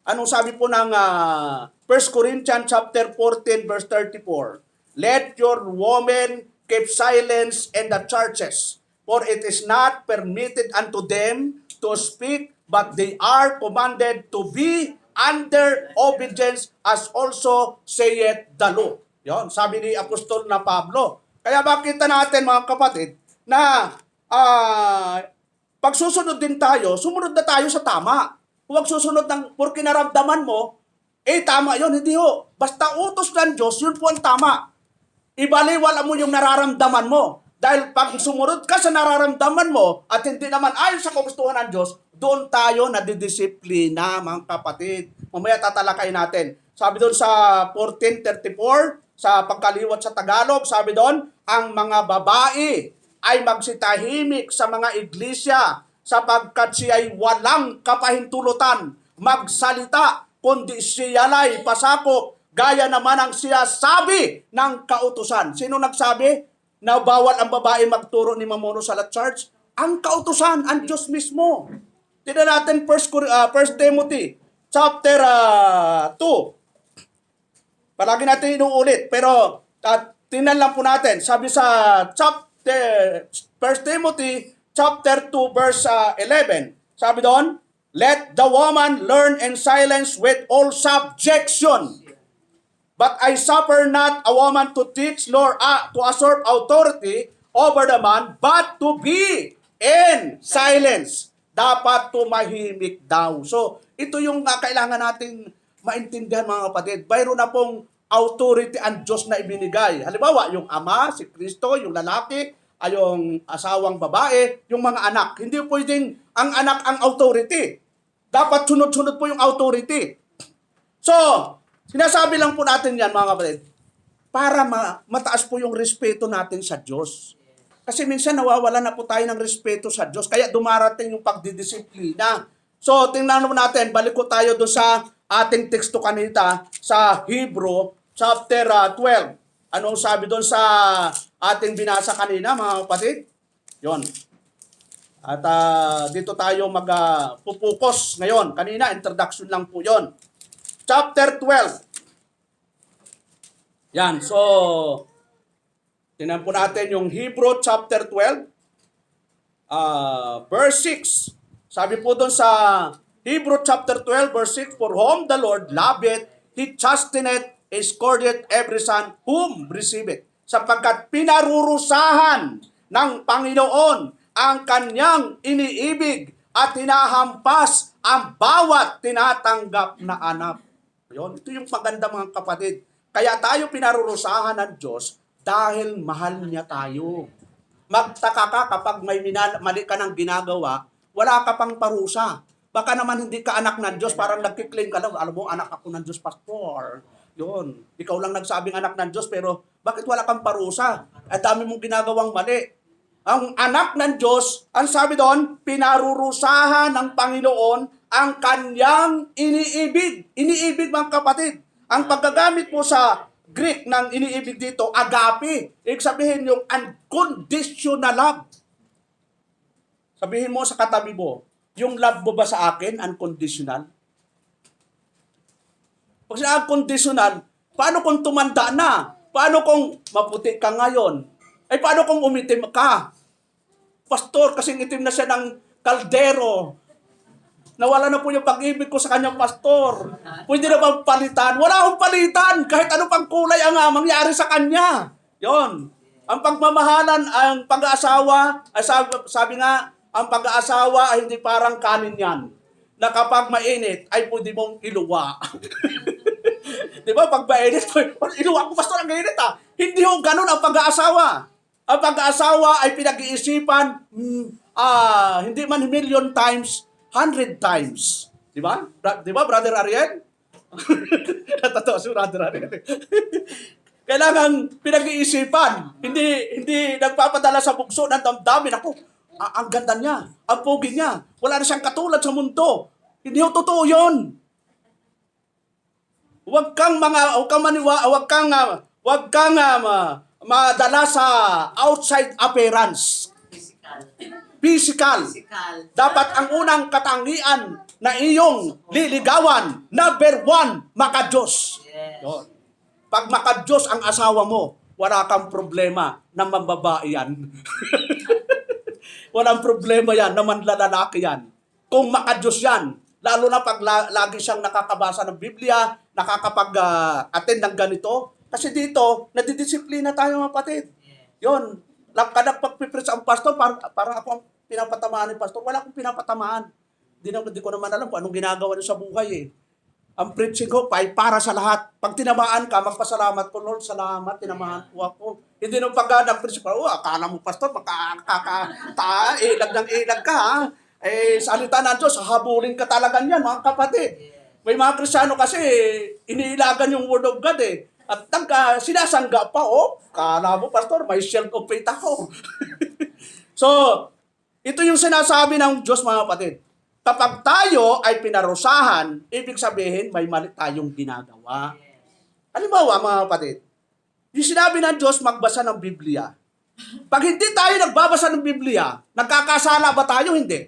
Speaker 1: Anong sabi po ng 1 Corinthians chapter 14 verse 34? Let your women keep silence in the churches, for it is not permitted unto them to speak, but they are commanded to be under obedience, as also saith the law. Yon, sabi ni Apostol na Pablo. Kaya makita natin, mga kapatid, na pag susunod din tayo, sumunod na tayo sa tama. Huwag susunod ng porque naramdaman mo, tama yon, hindi ho. Basta utos ng Diyos, yun po ang tama. Ibaliwala mo yung nararamdaman mo. Dahil pag sumunod ka sa nararamdaman mo at hindi naman ayon sa kagustuhan ng Diyos, doon tayo nadidisiplina, mga kapatid. Mamaya tatalakay natin. Sabi doon sa 14:34, sa pagkaliwat sa Tagalog, sabi doon, ang mga babae ay magsitahimik sa mga iglesia sapagkat siya ay walang kapahintulutan magsalita, kundi siya'y pasakop, gaya naman ang siya sabi ng kautusan. Sino nagsabi na bawal ang babae magturo ni mamuno sa church? Ang kautusan, ang Diyos mismo. Tignan natin 1 Timothy chapter 2. Palagi natin inuulit, pero tingnan lang po natin. Sabi sa 1 Timothy chapter 2 verse 11. Sabi doon, let the woman learn in silence with all subjection. But I suffer not a woman to teach nor to assert authority over the man, but to be in silence. Dapat tumahimik daw. So, ito yung kailangan nating maintindihan, mga kapatid. Mayroon na pong authority ang Diyos na ibinigay. Halimbawa, yung ama, si Kristo, yung lalaki, ay yung asawang babae, yung mga anak. Hindi pwedeng ang anak ang authority. Dapat sunod-sunod po yung authority. So, sinasabi lang po natin yan, mga kapatid, para mataas po yung respeto natin sa Diyos. Kasi minsan nawawala na po tayo ng respeto sa Diyos, kaya dumarating yung pagdidisiplina. So, tingnan mo natin, balik ko tayo doon sa ating teksto kanita sa Hebrew chapter 12. Anong sabi doon sa ating binasa kanina, mga kapatid? Yon. At dito tayo magpupukos ngayon. Kanina, introduction lang po yon. Chapter 12. Yan, so, tingnan po natin yung Hebrew chapter 12, verse 6. Sabi po doon sa Hebrew chapter 12, verse 6, for whom the Lord loveth, He chasteneth, scourgeth every son whom receiveth. Sapagkat pinarurusahan ng Panginoon ang kanyang iniibig at hinahampas ang bawat tinatanggap na anak. Yun, ito yung maganda, mga kapatid. Kaya tayo pinarurusahan ng Diyos dahil mahal niya tayo. Magtaka ka kapag may mali ka ng ginagawa, wala ka pang parusa. Baka naman hindi ka anak ng Diyos, parang nagkiklaim ka lang, alam mo, anak ako ng Diyos, pastor. Yun, ikaw lang nagsabing anak ng Diyos, pero bakit wala kang parusa? At dami mong ginagawang mali. Ang anak ng Diyos, ang sabi doon, pinarurusahan ng Panginoon ang kanyang iniibig. Iniibig, mga kapatid. Ang paggagamit po sa Greek ng iniibig dito, agape. Ibig sabihin yung unconditional love. Sabihin mo sa katabi mo, yung love mo ba sa akin, unconditional? Pag sila unconditional, paano kung tumanda na? Paano kung maputi ka ngayon? Ay paano kung umitim ka? Pastor, kasing itim na siya ng kaldero. Nawala na po yung pag-ibig ko sa kanyang pastor. Pwede na bang palitan? Wala akong palitan. Kahit ano pang kulay ang mangyari sa kanya. Yon. Ang pagmamahalan, ang pag-aasawa, ay sabi nga, ang pag-aasawa ay hindi parang kanin yan. Na kapag mainit, ay pwede mong iluwa. Di ba? Pag mainit, iluwa ko, pastor, ang mainit ah. Hindi ho ganun ang pag-aasawa. Ang pag-aasawa ay pinag-iisipan, hindi man million times, 100 times. Di ba? Di ba, Brother Ariel? Natatawa si Brother Ariel. Kailangan pinag-iisipan. Hindi nagpapadala sa bugso ng damdamin. Ako, ang ganda niya, ang pogi niya, wala na siyang katulad sa mundo. Hindi ho totoo yun. Huwag kang madala sa outside appearance. Physical. Dapat ang unang katangian na iyong liligawan, number 1, makadiyos. Yun. Pag makadiyos ang asawa mo, wala kang problema na mambabae yan. Walang problema yan na manlalaki yan. Kung makadiyos yan, lalo na pag lagi siyang nakakabasa ng Biblia, nakakapag-attend ng ganito. Kasi dito, nadidisiplina tayo mga kapatid. Yun. Pagpipres ang pastor, parang ako ang pinapatamaan ni pastor. Wala akong pinapatamaan. Hindi ko naman alam kung anong ginagawa niyo sa buhay eh. Ang preaching ko ay para sa lahat. Pag tinamaan ka, magpasalamat ko, Lord, salamat, tinamaan po ako. Hindi nung pag nag-preach ko, akala mo pastor, ilag ng ilag ka ha. Salita ng Diyos, habulin ka talaga niyan mga kapatid. May mga Kristiyano kasi, iniilagan yung word of God eh. At sinasangga pa, kala mo, pastor, may shield of faith ako. So, ito yung sinasabi ng Diyos, mga kapatid. Kapag tayo ay pinarusahan, ibig sabihin, may mali tayong ginagawa. Halimbawa, mga kapatid, yung sinabi ng Diyos, magbasa ng Biblia. Pag hindi tayo nagbabasa ng Biblia, nagkakasala ba tayo? Hindi.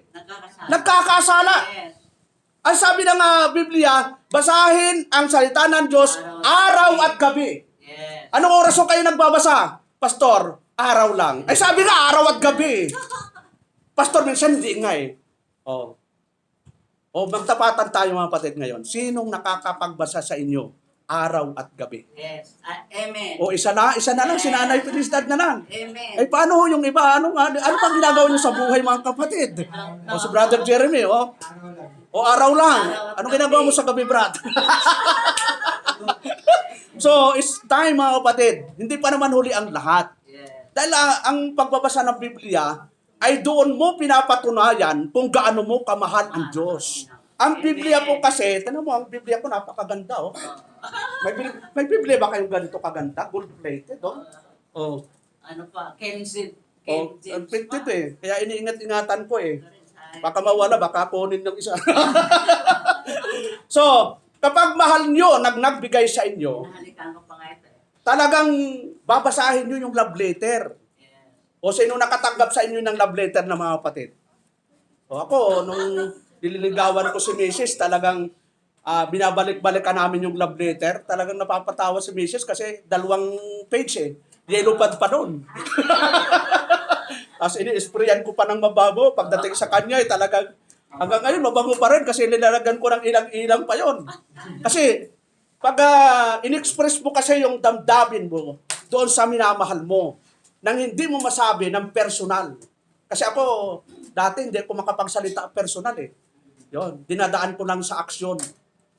Speaker 1: Nagkakasala.
Speaker 2: Yes.
Speaker 1: Ang sabi ng Biblia, basahin ang salita ng Diyos araw at gabi.
Speaker 2: Yes.
Speaker 1: Anong oras ko kayo nagbabasa? Pastor, araw lang. Ay sabi nga, araw at gabi. Pastor, minsan hindi nga eh. Magtapatan tayo mga kapatid ngayon. Sinong nakakapagbasa sa inyo araw at gabi?
Speaker 2: Yes. Amen.
Speaker 1: Isa na lang, si Nanay Felicidad na lang.
Speaker 2: Amen.
Speaker 1: Ay paano yung iba? Ano pang ginagawa niyo sa buhay mga kapatid? Si Brother Jeremy, araw lang. Anong ginagawa mo sa gabi, Brad? So, it's time mga kapatid. Hindi pa naman huli ang lahat.
Speaker 2: Yes.
Speaker 1: Dahil ang pagbabasa ng Biblia ay doon mo pinapatunayan kung gaano mo kamahal ang Diyos. Ang Biblia po kasi, tanong mo, ang Biblia po napakaganda, May Biblia ba kayong ganito kaganda? Gold-plated,
Speaker 2: Ano pa? Kensington.
Speaker 1: Printed eh. Kaya iniingat-ingatan ko eh. Baka mawala, baka kunin ng isa. So, kapag mahal nyo, nagbigay sa inyo,
Speaker 2: Nahalikan ko pa nga ito eh.
Speaker 1: talagang babasahin nyo yung love letter.
Speaker 2: Yes.
Speaker 1: O sino nakatanggap sa inyo ng love letter na mga kapatid? Ako, nung nililigawan ko si Mrs., talagang binabalik-balikan namin yung love letter. Talagang napapatawa si Mrs. kasi 2 page eh. Yellow pad pa doon. Tapos ini-sprayan ko pa ng mabago. Pagdating sa kanya, talagang hanggang ngayon mabango pa rin kasi nilalagyan ko ng ilang-ilang pa yon. Kasi pag in-express mo kasi yung damdamin mo doon sa minamahal mo, nang hindi mo masabi ng personal. Kasi ako, dati hindi ako makapagsalita personal eh. Yon, dinadaan ko lang sa aksyon.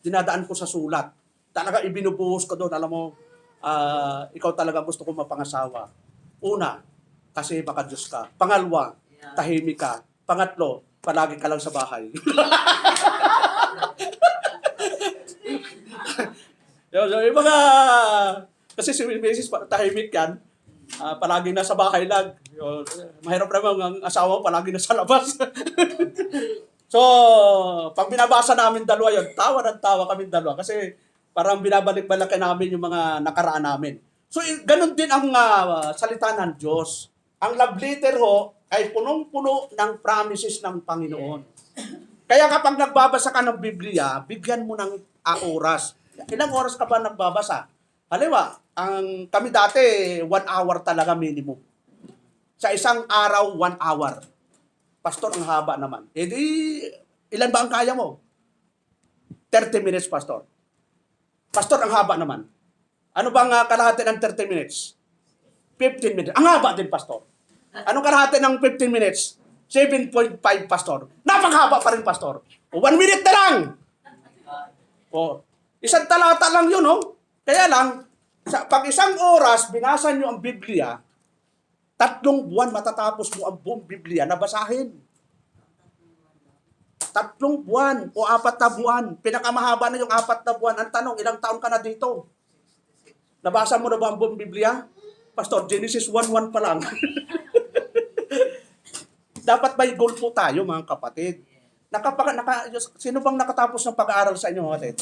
Speaker 1: Dinadaan ko sa sulat. Talaga ibinubuhos ko doon. Alam mo, ikaw talaga gusto ko mapangasawa. Una, kasi baka Diyos ka. Pangalawa, tahimik ka. Pangatlo, palagi ka lang sa bahay. Yung mga, kasi si Mrs. tahimik yan, palagi nasa bahay lang. Mahirap naman ang asawa mo, palagi nasa labas. So, pag binabasa namin dalawa yun, tawa ng tawa kami dalawa kasi parang binabalik-balikan namin yung mga nakaraan namin. So, ganun din ang salita ng Diyos. Ang love letter ho ay punong-puno ng promises ng Panginoon. Kaya kapag nagbabasa ka ng Biblia, bigyan mo ng oras. Ilang oras ka ba nagbabasa? Halimbawa, kami dati 1 hour talaga minimum. Sa isang araw, 1 hour. Pastor, ang haba naman. Ilan ba ang kaya mo? 30 minutes, Pastor. Pastor, ang haba naman. Ano bang kalahati ng 30 minutes? 15 minutes. Ang haba din, Pastor. Anong kalahati ng 15 minutes? 7.5, Pastor. Napakahaba pa rin, Pastor. O, 1 minute na lang. O, isang talata lang yun, oh. Kaya lang, pag isang oras, binasa nyo ang Biblia, 3 buwan matatapos mo ang buong Biblia na basahin. 3 buwan o 4 na buwan. Pinakamahaba na yung 4 na buwan. Ang tanong, ilang taon ka na dito? Nabasa mo na ba ang buong Biblia? Pastor, Genesis 1:1 pa lang. Dapat may goal po tayo, mga kapatid. Sino bang nakatapos ng pag-aaral sa inyo, mga kapatid?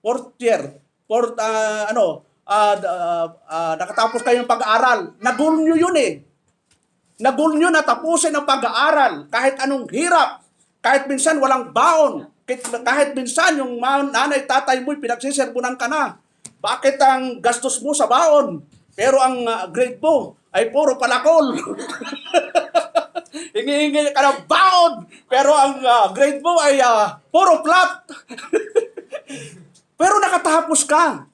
Speaker 1: 4th year. Nakatapos kayo ng pag-aaral. Nagul nyo yun eh. Nagul nyo na tapusin ang pag-aaral. Kahit anong hirap. Kahit minsan walang baon. Kahit minsan yung nanay, tatay mo'y pinagsiserbunan ka na. Bakit ang gastos mo sa baon? Pero ang grade mo ay puro palakol. Hingi-hingi ka ng baon. Pero ang grade mo ay puro flat. Pero nakatapos ka.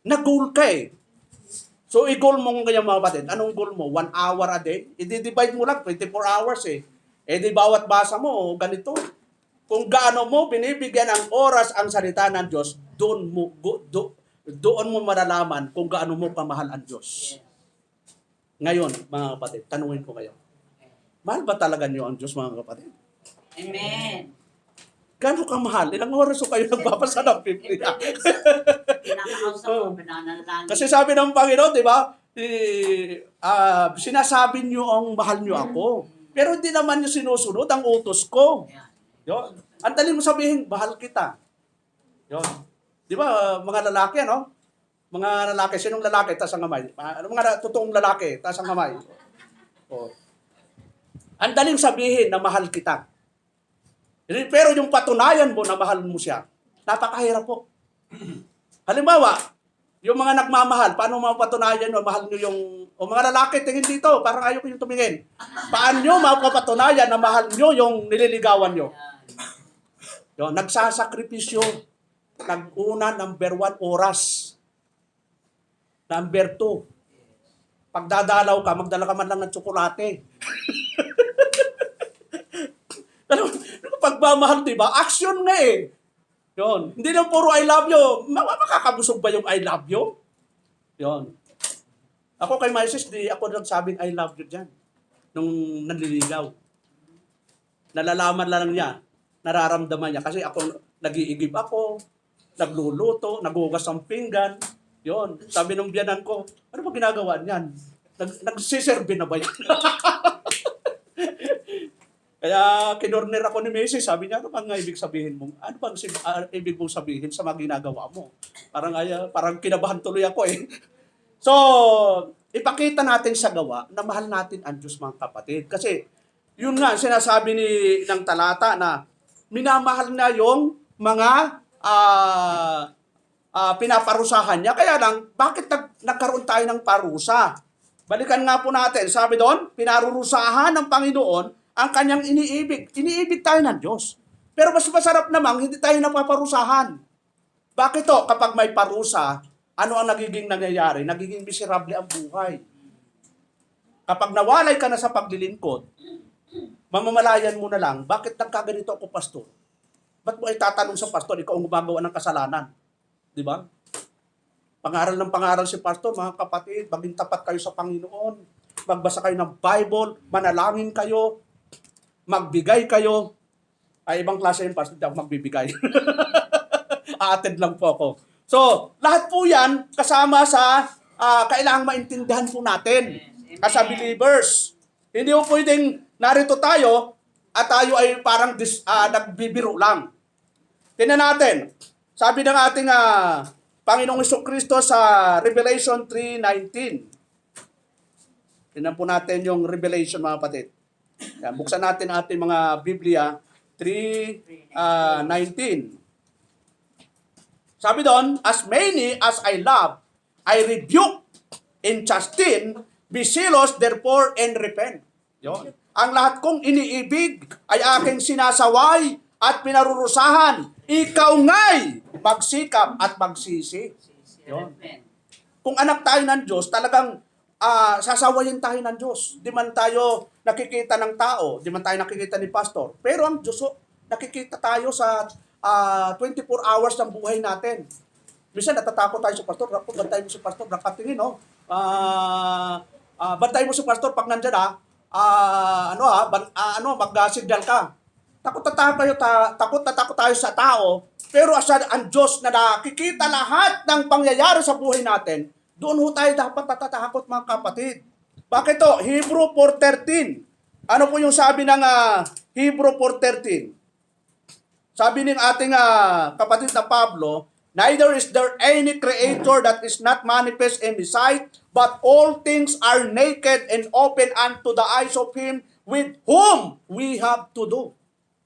Speaker 1: Nag-goal ka eh. So, i-goal mo ngayon mga kapatid. Anong goal mo? 1 hour a day? I-divide mo lang, 24 hours eh. Eh di bawat basa mo, ganito. Kung gaano mo binibigyan ng oras ang salita ng Diyos, doon mo malalaman kung gaano mo kamahal ang Diyos. Ngayon, mga kapatid, tanungin ko kayo. Mahal ba talaga niyo ang Diyos, mga kapatid?
Speaker 2: Amen.
Speaker 1: Gaano kamahal? Ilang oras ko kayo nagbabasa ng Biblia?
Speaker 2: Pinakausap ko, pinanalangin.
Speaker 1: Kasi sabi ng Panginoon, di ba? Sinasabi niyo ang mahal niyo ako. Pero hindi naman niyo sinusunod ang utos ko. Yun. Ang dali mo sabihin, mahal kita. Yun. Di ba, mga lalaki, ano? Mga lalaki, sinong lalaki? Taas ang kamay. Mga totoong lalaki, taas ang kamay. O. Ang daling sabihin na mahal kita. Pero yung patunayan mo na mahal mo siya, napakahirap po. Halimbawa, yung mga nagmamahal, paano mapatunayan o mahal nyo yung... O mga lalaki, tingin dito, parang ayaw ko yung tumingin. Paano nyo mapapatunayan na mahal nyo yung nililigawan nyo? Yun, nagsasakripisyo. Nag-una, number 1, oras. Number 2, pagdadalaw ka, magdala ka man lang ng tsokolate. Pagmamahal, di ba? Action nga eh. Yun. Hindi lang puro I love you. Makakabusog ba yung I love you? Yun. Ako kay Maises, di ako nagsabing I love you dyan. Nung nanliligaw. Nalalaman lang niya. Nararamdaman niya. Kasi ako, nag-iigib ako, nagluluto, nagugas ng pinggan. Yun. Sabi nung biyanan ko, ano ba ginagawa niyan? Nagsiserve na ba yan? Kaya kinorner ako ni Macy, sabi niya, ano bang ibig sabihin mo? Ano bang ibig mong sabihin sa mga ginagawa mo? Parang kinabahan tuloy ako eh. So, ipakita natin sa gawa na mahal natin ang Diyos, mga kapatid. Kasi, yun nga, sinasabi ng talata na minamahal na yung mga pinaparusahan niya. Kaya lang, bakit nagkaroon tayo ng parusa? Balikan nga po natin. Sabi doon, pinarurusahan ng Panginoon ang kanyang iniibig. Iniibig tayo ng Diyos. Pero mas masarap namang hindi tayo napaparusahan. Bakit to? Kapag may parusa, ano ang nagiging nangyayari? Nagiging miserable ang buhay. Kapag nawalay ka na sa paglilingkod, mamamalayan mo na lang, bakit nagkaganito ako, pastor? Ba't mo itatanong sa pastor, ikaw ang gumagawa ng kasalanan? Di ba? Pangaral si pastor, mga kapatid, maging tapat kayo sa Panginoon. Magbasa kayo ng Bible, manalangin kayo, magbigay kayo. Ay, ibang klase yun, pastor, hindi ako magbibigay. Aatid lang po ako. So, lahat po yan kasama sa kailangang maintindihan po natin as a believers. Hindi po pwedeng narito tayo at tayo ay parang nagbibiro lang. Tingnan natin. Sabi ng ating Panginoong Jesucristo sa Revelation 3:19. Tingnan po natin yung Revelation, mga kapatid. Yan, buksan natin ating mga Biblia 3:19. Sabi doon, as many as I love, I rebuke and chasten, be zealous therefore and repent. Yun. Ang lahat kong iniibig ay aking sinasaway at pinarurusahan. Ikaw nga'y magsikap at magsisi. Yun.
Speaker 2: Amen.
Speaker 1: Kung anak tayo ng Diyos, talagang sasawayin tayo ng Diyos. Di man tayo nakikita ng tao, di man tayo nakikita ni pastor. Pero ang Diyos, nakikita tayo sa 24 hours ng buhay natin. Minsan natatakot tayo sa pastor, bantayin mo si pastor, nakatingin, no? Bantayin mo si pastor pag nandyan, mag-signal ka. Takot na takot tayo sa tao, pero ang Diyos na nakikita lahat ng pangyayari sa buhay natin, doon ho tayo dapat natatakot, mga kapatid. Bakit to? Hebrew 4:13. Ano po yung sabi ng Hebrew 4:13? Sabi ng ating kapatid na Pablo, neither is there any creator that is not manifest in His sight, but all things are naked and open unto the eyes of Him with whom we have to do.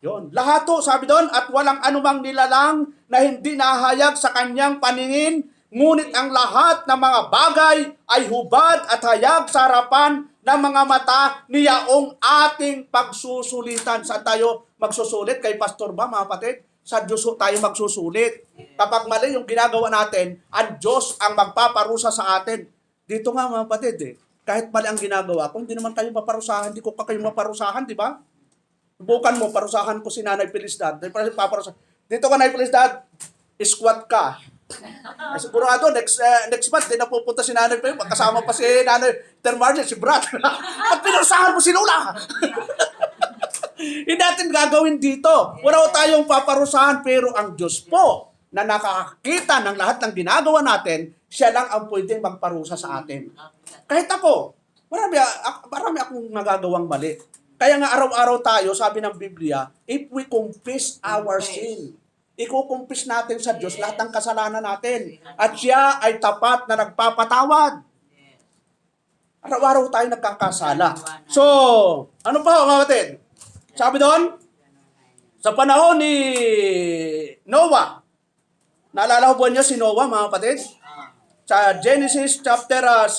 Speaker 1: Yon. Lahat to, sabi doon, at walang anumang nilalang na hindi nahayag sa kanyang paningin, ngunit ang lahat ng mga bagay ay hubad at hayag sa harapan ng mga mata niyaong ating pagsusulitan. Saan tayo magsusulit? Kay pastor ba, mga kapatid? Sa Diyos tayo magsusulit. Kapag mali yung ginagawa natin, ang Diyos ang magpaparusa sa atin. Dito nga, mga kapatid, kahit mali ang ginagawa ko, hindi naman kayo maparusahan, hindi ko pa kayo maparusahan, di ba? Subukan mo, parusahan ko si Nanay Felicidad. Dito ka, Nanay Felicidad, squat ka. Sigurado, next month, di na pupunta si Nanay Felicidad. Kasama pa si Nanay Termarle, si Brad. At pinurusahan mo si Lola. Hindi natin gagawin dito. Wala tayong paparusahan, pero ang Diyos po, na nakakita ng lahat ng ginagawa natin, siya lang ang pwedeng magparusa sa atin. Kahit ako, marami akong nagagawang mali. Kaya nga araw-araw tayo, sabi ng Biblia, if we confess our sin, ikukumpis natin sa Diyos lahat ng kasalanan natin. At siya ay tapat na nagpapatawad. Araw-araw tayo nagkakasala. So, ano pa mga kapatid? Sabi doon, sa panahon ni Noah, naalala ko ba niyo si Noah, mga kapatid? Sa Genesis chapter 6,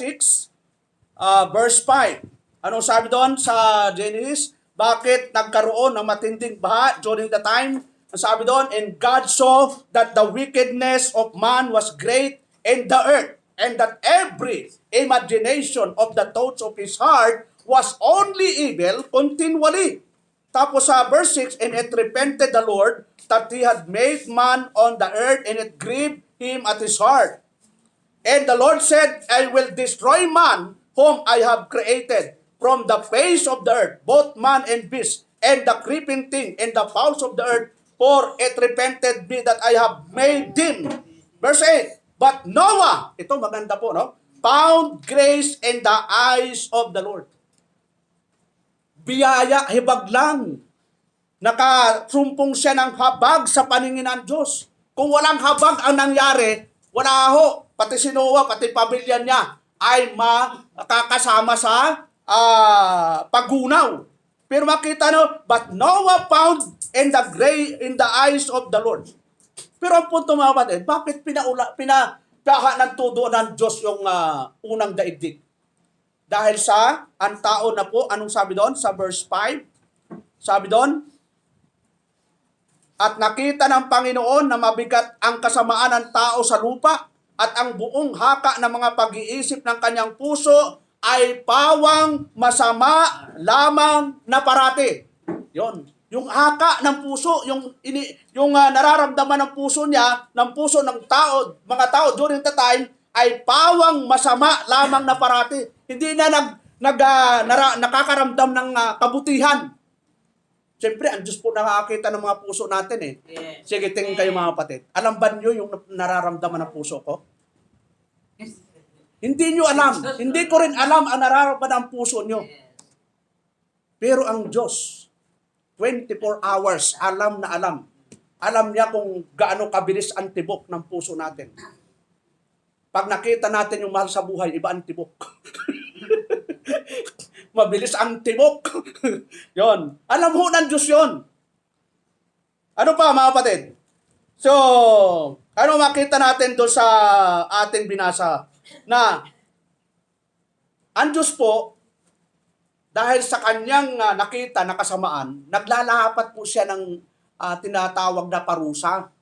Speaker 1: verse 5. Anong sabi doon sa Genesis? Bakit nagkaroon ng matinding baha during the time? Ang sabi doon, and God saw that the wickedness of man was great in the earth, and that every imagination of the thoughts of his heart was only evil continually. Tapos sa verse 6, and it repented the Lord that He had made man on the earth, and it grieved Him at His heart. And the Lord said, I will destroy man whom I have created from the face of the earth, both man and beast, and the creeping thing, and the fowls of the earth, for it repented me that I have made him. Verse 8, but Noah, ito maganda po, no? Found grace in the eyes of the Lord. Biyaya, hibag lang. Nakasumpong siya ng habag sa paningin ng Diyos. Kung walang habag ang nangyari, wala ho. Pati si Noah, pati pamilya niya ay makakasama sa paggunaw. Pero makita no, but Noah found in the eyes of the Lord. Pero ang punto mga kapatid, bakit pinapaha ng tudo ng Diyos yung unang daigdig? Dahil sa ang tao na po, anong sabi doon? Sa verse 5, sabi doon, at nakita ng Panginoon na mabigat ang kasamaan ng tao sa lupa at ang buong haka ng mga pag-iisip ng kanyang puso ay pawang masama lamang na parati. Yon. Yung haka ng puso, yung nararamdaman ng puso niya, ng puso ng tao, mga tao during the time, ay pawang masama lamang na parati. Hindi na nakakaramdam ng kabutihan. Siyempre, ang Diyos po nakakita ng mga puso natin eh.
Speaker 2: Yes.
Speaker 1: Sige, tingin kayo mga kapatid. Alam ba niyo yung nararamdaman ng puso ko? Hindi niyo alam. Hindi ko rin alam ang nararamdaman ng puso niyo. Pero ang Diyos, 24 hours, alam na alam. Alam niya kung gaano kabilis ang tibok ng puso natin. Pag nakita natin yung mahal sa buhay, iba ang tibok. Mabilis ang tibok. Yon. Alam ho ng Diyos yon. Ano pa mga kapatid? So, ano makita natin doon sa ating binasa? Na ang Diyos po, dahil sa kanyang nakita na kasamaan, naglalapat po siya ng tinatawag na parusa.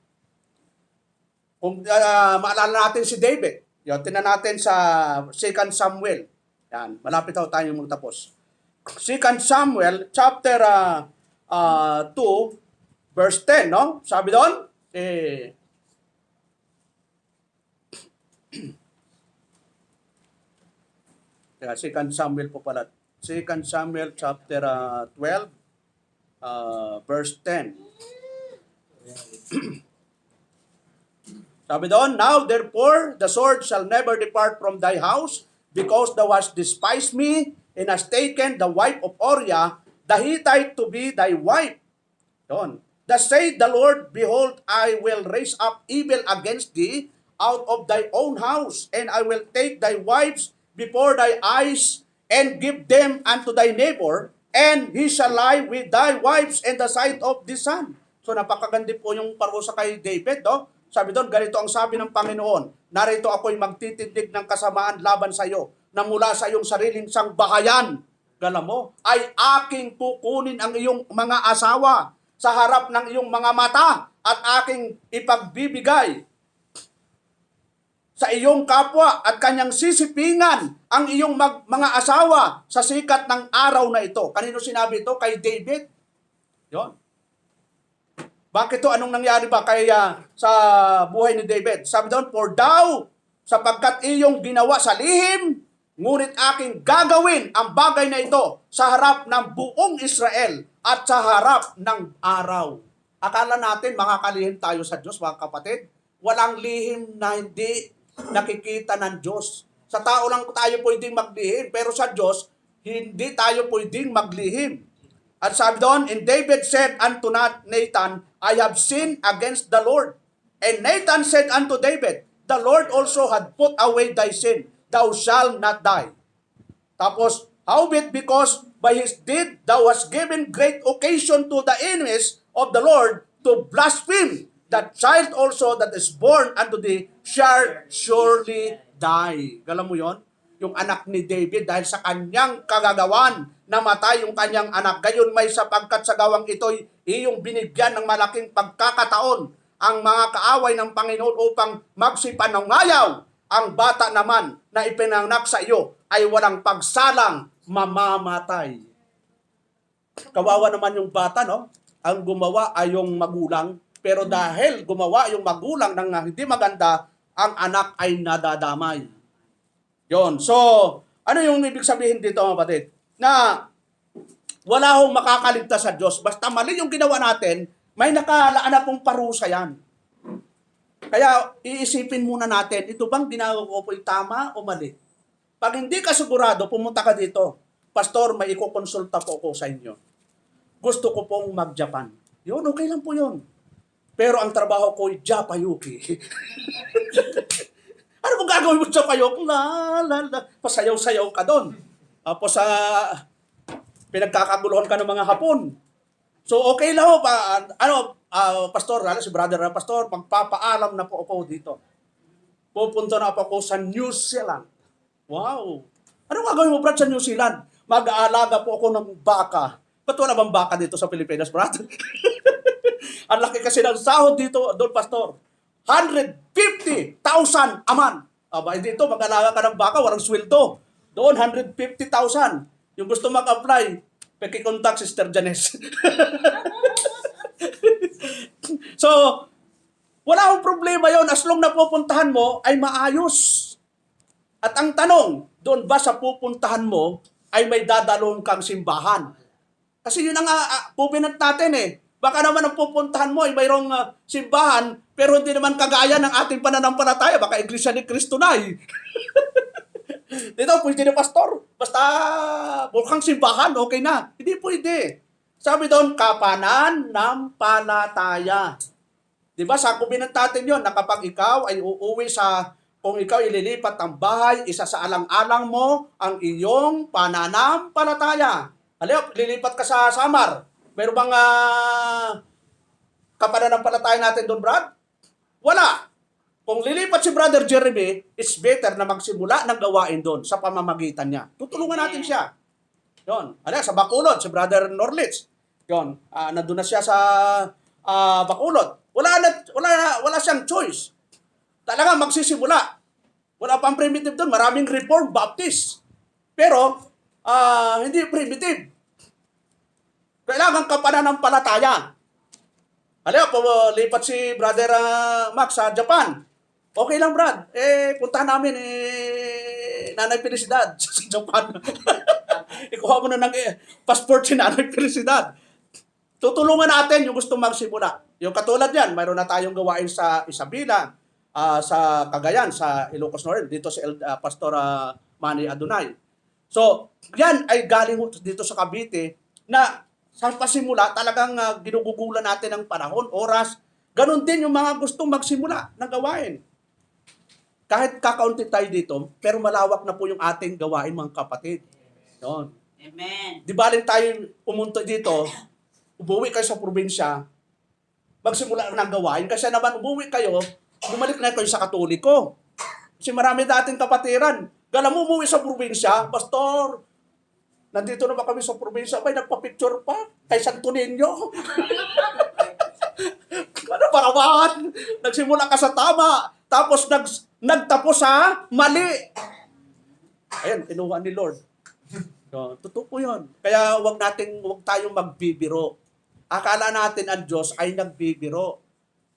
Speaker 1: Kung maalala natin si David, yun, tinan natin sa 2 Samuel. Yan, malapit tayo magtapos. 2 Samuel chapter 2 verse 10, no? Sabi doon, yeah, 2 Samuel po pala. 2 Samuel chapter 12 verse 10. Sabi doon, now therefore the sword shall never depart from thy house, because thou hast despised me, and hast taken the wife of Uriah the Hittite to be thy wife. Doon. Thus saith the Lord, behold, I will raise up evil against thee out of thy own house, and I will take thy wives before thy eyes, and give them unto thy neighbor, and he shall lie with thy wives in the sight of the sun. So napakaganda po yung parusa kay David, no? Sabi doon, ganito ang sabi ng Panginoon, narito ako'y magtitindig ng kasamaan laban sa iyo, na mula sa iyong sariling sangbahayan, galam mo, ay aking kukunin ang iyong mga asawa sa harap ng iyong mga mata, at aking ipagbibigay sa iyong kapwa, at kanyang sisipingan ang iyong mga asawa sa sikat ng araw na ito. Kanino sinabi ito? Kay David. Yon. Bakit to? Anong nangyari ba kaya sa buhay ni David? Sabi doon, for thou, sapagkat iyong ginawa sa lihim, ngunit aking gagawin ang bagay na ito sa harap ng buong Israel at sa harap ng araw. Akala natin makakalihim tayo sa Diyos, mga kapatid. Walang lihim na hindi nakikita ng Diyos. Sa tao lang tayo pwedeng maglihim, pero sa Diyos, hindi tayo pwedeng maglihim. At sabi doon, and David said unto Nathan, I have sinned against the Lord. And Nathan said unto David, the Lord also had put away thy sin, thou shalt not die. Tapos, howbeit because by his deed thou hast given great occasion to the enemies of the Lord to blaspheme, that child also that is born unto thee shall surely die. Galam mo yon? Yung anak ni David, dahil sa kanyang kagagawan, namatay yung kanyang anak. Gayon may sapagkat sa gawang ito'y iyong binigyan ng malaking pagkakataon ang mga kaaway ng Panginoon upang magsipanungayaw. Ang bata naman na ipinanganak sa iyo ay walang pagsalang mamamatay. Kawawa naman yung bata, no? Ang gumawa ay yung magulang, pero dahil gumawa yung magulang ng hindi maganda, ang anak ay nadadamay. Yon. So, ano yung ibig sabihin dito, mga kapatid? Na wala hong makakaligtas sa Diyos. Basta mali yung ginawa natin, may nakalaan na pong parusa yan. Kaya iisipin muna natin, ito bang ginagawa ko po'y tama o mali? Pag hindi ka sigurado, pumunta ka dito. Pastor, may ikukonsulta po ako sa inyo. Gusto ko pong mag-Japan. Yun, okay lang po yun. Pero ang trabaho ko ay Japayuki. Ano kung gagawin mo sa payok? Pasayaw-sayaw ka doon. Tapos pinagkakaguluhan ka ng mga Hapon. So okay lang ho, pastor, si brother na pastor, magpapaalam na po ako dito. Pupunta na po ako sa New Zealand. Wow! Ano gagawin mo, brad, sa New Zealand? Mag-aalaga po ako ng baka. Ba't wala bang baka dito sa Pilipinas, brad? Ang laki kasi ng sahod dito, doon, pastor. 150,000 a month. Aba, dito, mag-alaga ka ng baka, walang sweldo. Doon, 150,000. Yung gusto mag-apply, paki-contact Sister Janice. So, wala akong problema yon as long na pupuntahan mo ay maayos. At ang tanong, doon ba sa pupuntahan mo ay may dadalawang kang simbahan? Kasi yun ang pupuntahan natin eh. Baka naman ang pupuntahan mo ay mayroong simbahan, pero hindi naman kagaya ng ating pananampalataya. Baka Iglesia ni Cristo na eh. Dito, pwede na pastor. Basta mukhang simbahan, okay na. Hindi pwede. Sabi doon, kapananampalataya. Diba, sakupin natin yun, na kapag ikaw ay uuwi kung ikaw ililipat ang bahay, isa sa alang-alang mo ang iyong pananampalataya. Halip, lilipat ka sa Samar. Meron bang kapananampalataya natin doon, Brad? Wala. Kung lilipat si Brother Jeremy, it's better na magsimula ng gawain doon sa pamamagitan niya. Tutulungan natin siya. Yon. Ano, sa Bacolod, si Brother Norlitz. Yon. Nandun na siya sa Bacolod. Wala siyang choice. Talaga magsisimula. Wala pang primitive doon. Maraming Reformed Baptist. Pero, hindi primitive. Kailangan ka pananampalataya. Halimbawa, lipat si Brother Max sa Japan. Okay lang, Brad. Puntahan namin, Nanay Felicidad sa Japan. Ikuha mo na ng passport si Nanay Felicidad. Tutulungan natin yung gusto magsimula. Yung katulad yan, mayroon na tayong gawain sa Isabela, sa Cagayan, sa Ilocos Norte, dito si Pastor Manny Adonai. So, yan ay galing dito sa Cavite na sa pasimula talagang ginugugulan natin ang panahon, oras. Ganon din yung mga gustong magsimula ng gawain. Kahit kakaunti tayo dito, pero malawak na po yung ating gawain, mga kapatid. Yun.
Speaker 2: Amen.
Speaker 1: Di ba rin tayo pumunta dito, umuwi kayo sa probinsya, magsimula ng gawain, kasi naman umuwi kayo, bumalik na kayo sa Katoliko. Kasi marami dating kapatiran. Gala mo umuwi sa probinsya, Pastor, nandito na ba kami sa probinsya? May nagpa-picture pa kay Santo Niño. Ano parawan? Nagsimula ka sa tama, tapos nagtapos sa mali. Ayan, kinuha ni Lord. So, totoo po yun. Kaya wag tayong magbibiro. Akala natin ang Diyos ay nagbibiro.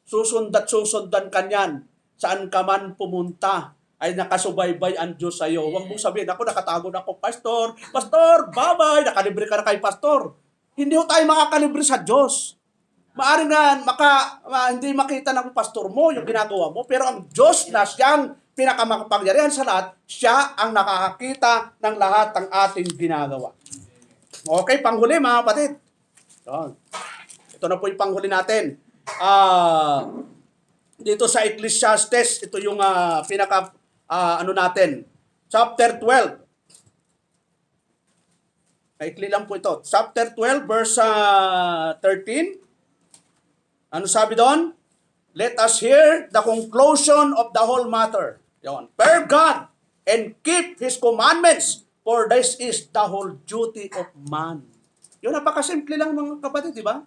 Speaker 1: Susundan kanyan. Saan ka man pumunta, ay nakasubaybay ang Diyos sa iyo. Huwag mong sabihin, ako nakatago na ako, Pastor, bye-bye, nakalibre ka na kay Pastor. Hindi ho tayo makakalibre sa Diyos. Maaring hindi makita ng pastor mo yung ginagawa mo, pero ang Diyos na siyang pinakamakapangyarihan sa lahat, siya ang nakakakita ng lahat ng ating ginagawa. Okay, panghuli mga kapatid. Ito na po yung panghuli natin. Dito sa Ecclesiastes, ito yung natin. Chapter 12. Maikli lang po ito. Chapter 12, verse 13. Ano sabi doon? Let us hear the conclusion of the whole matter. Yon. Fear God and keep His commandments, for this is the whole duty of man. Yun, napakasimple lang mga kapatid, di ba?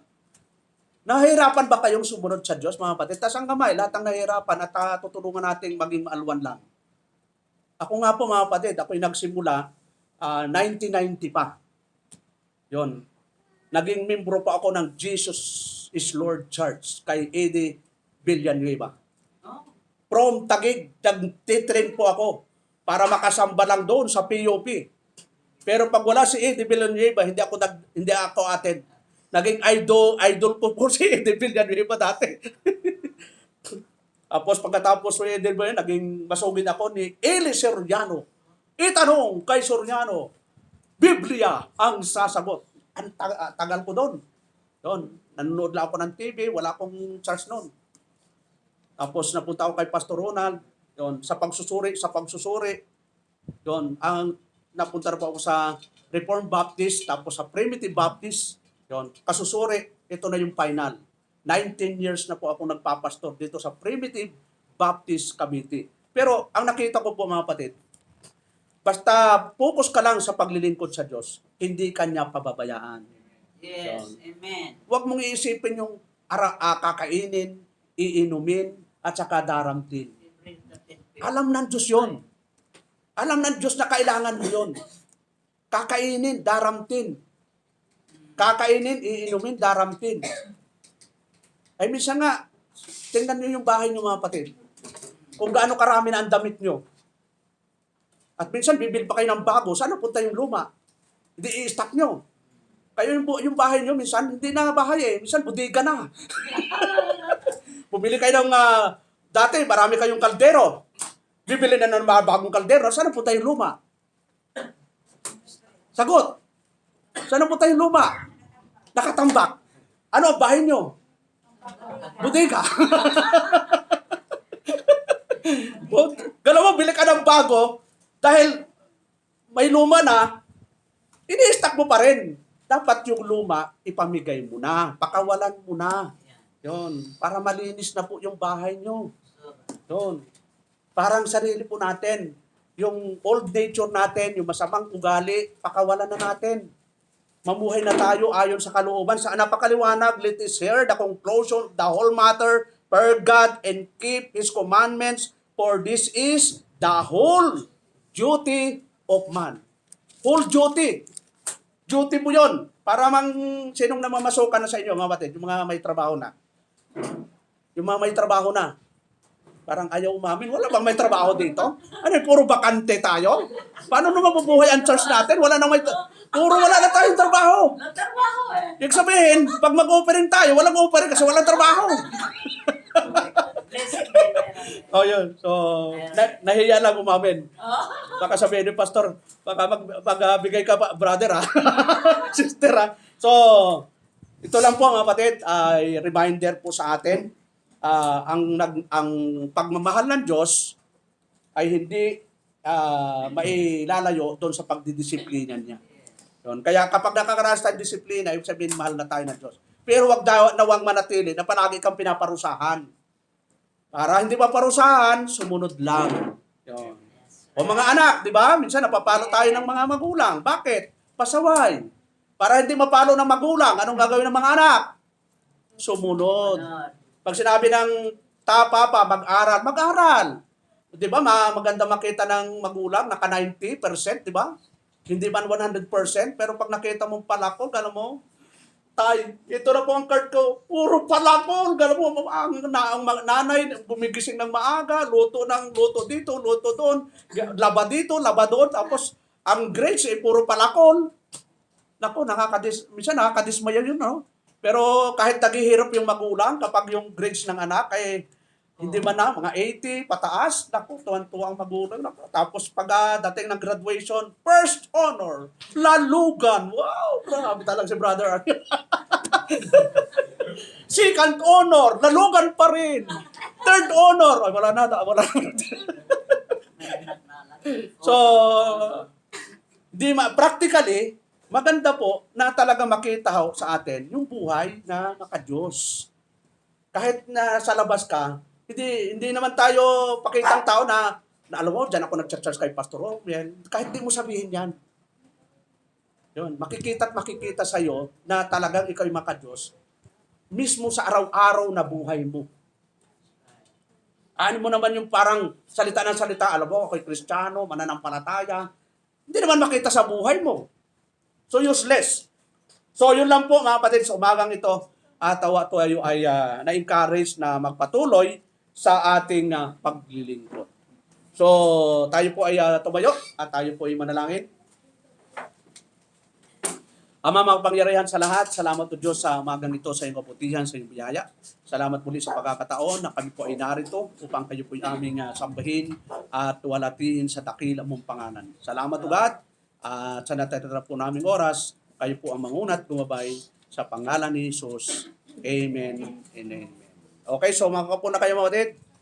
Speaker 1: Nahihirapan ba kayong sumunod sa Diyos, mga kapatid? Taas ang kamay, lahat ng nahihirapan at tutulungan natin maging maalwan lang. Ako nga po, mga kapatid, ako'y nagsimula 1990 pa. Yon. Naging membro pa ako ng Jesus is Lord Church kay Eddie Villanueva.
Speaker 2: Oh,
Speaker 1: From Taguig, nagtitrain po ako para makasamba lang doon sa POP. Pero pag wala si Eddie Villanueva, hindi ako attend. Naging idol po si Eddie Villanueva dati. Tapos pagkatapos ni Eddie Villanueva, naging masugin ako ni Eli Soriano. Itanong kay Soriano, Biblia ang sasagot. Ang tagal ko doon. Doon. Nanonood lang ako ng TV, wala akong charge noon. Tapos napunta ako kay Pastor Ronald, yon, sa pagsusuri. Yon, napunta na po ako sa Reformed Baptist, tapos sa Primitive Baptist, yon, kasusuri, ito na yung final. 19 years na po ako nagpapastor dito sa Primitive Baptist Cavite. Pero ang nakita ko po mga kapatid, basta focus ka lang sa paglilingkod sa Diyos, hindi kanya pababayaan.
Speaker 2: yes. Amen.
Speaker 1: Huwag mong iisipin yung kakainin, iinumin, at saka daramtin. Alam ng Diyos yun. Alam ng Diyos na kailangan mo yun. Kakainin, daramtin. Kakainin, iinumin, daramtin. Ay minsan nga, tingnan nyo yung bahay nyo mga kapatid. Kung gaano karami na ang damit nyo. At minsan, bibil pa kayo ng bago. Saan punta yung luma? Hindi i-stock nyo. Kayo yung bahay nyo, minsan, hindi na bahay eh. Minsan, bodega na. Bumili kayo ng, dati, marami kayong kaldero. Bibili na ng mga bagong kaldero. Saan punta yung luma? Sagot. Saan punta yung luma? Nakatambak. Ano, bahay nyo? Bodega. Galaw mo, bili ka ng bago dahil may luma na, ini-stock mo pa rin. Dapat yung luma, ipamigay mo na. Pakawalan mo na. Yun. Para malinis na po yung bahay nyo. Yun. Parang sarili po natin. yung old nature natin, yung masamang ugali, pakawalan na natin. Mamuhay na tayo ayon sa kalooban. Sa napakaliwanag, let us hear the conclusion of the whole matter, fear God and keep His commandments, for this is the whole duty of man. Whole duty. Duty mo yon. Para sinong namamasukan na sa inyo, mga batid, yung mga may trabaho na. Yung mga may trabaho na. Parang ayaw umamin. Wala bang may trabaho dito? Ano, puro bakante tayo? Paano naman mabuhay ang church natin? Wala puro wala na tayong trabaho.
Speaker 2: Nagtrabaho eh.
Speaker 1: Ibig sabihin, pag mag-offering tayo, walang offering kasi walang trabaho.
Speaker 2: Blessed be the Lord.
Speaker 1: Oh, yun. So, nahiya lang umamin.
Speaker 2: Oh.
Speaker 1: Baka sabihin ni Pastor, baka magbigay ka pa, brother ha, sister ha. So, ito lang po mga kapatid, ay reminder po sa atin, ang pagmamahal ng Diyos ay hindi mailalayo doon sa pagdidisiplina niya. Yun. Kaya kapag nakakaranas tayo ng disiplina, ibig sabihin mahal na tayo ng Diyos. Pero wag nawang manatili na palagi kang pinaparusahan. Para hindi paparusahan, sumunod lang. Yun. O mga anak, di ba? Minsan napapalo tayo ng mga magulang. Bakit? Pasaway. Para hindi mapalo ng magulang, anong gagawin ng mga anak? Sumunod. Pag sinabi ng papa, mag-aral, mag-aral. Di ba? Maganda makita ng magulang, naka 90%, di ba? Hindi man 100%, pero pag nakita mong palakol, alam mo, tay, ito na po ang card ko, puro palakol, alam mo, ang nanay, gumigising ng maaga, luto dito, luto doon, laba dito, laba doon, tapos ang grades, puro palakol. Naku, minsan nakakadismaya yun, no? Pero kahit naghihirap yung magulang, kapag yung grades ng anak, hindi man na, mga 80, pataas, naku, tuwan-tuwa ang magulang. Naku. Tapos pag dating ng graduation, first honor, lalugan. Wow, grabe talaga si brother. Second honor, lalugan pa rin. Third honor, ay wala na. So, practically, maganda po na talaga makita sa atin yung buhay na naka-Diyos. Kahit na sa labas ka, hindi naman tayo pakitang tao na alam mo, dyan ako nag-church kay Pastor Romel. Kahit di mo sabihin yan. Yun, makikita sa'yo na talagang ikaw'y maka-Diyos mismo sa araw-araw na buhay mo. Ano mo naman yung parang salita ng salita, alam mo, ako'y Kristiyano, mananampalataya. Hindi naman makita sa buhay mo. So, useless. So, yun lang po mga kapatid sa umagang ito. Tayo ay na-encourage na magpatuloy sa ating paglilingkod. So, tayo po ay tumayo at tayo po ay manalangin. Ama, makapangyarihan sa lahat, salamat o Diyos sa umagang ito sa iyong kaputihan, sa iyong biyaya. Salamat muli sa pagkakataon na kami po ay narito upang kayo po ay aming sambahin at walatiin sa dakila mong pangalan. Salamat o God. At sa natatatap po naming oras, kayo po ang mangunat gumabay sa pangalan ni Jesus. Amen and amen. Okay, so mga kapo na kayo mga kapatid.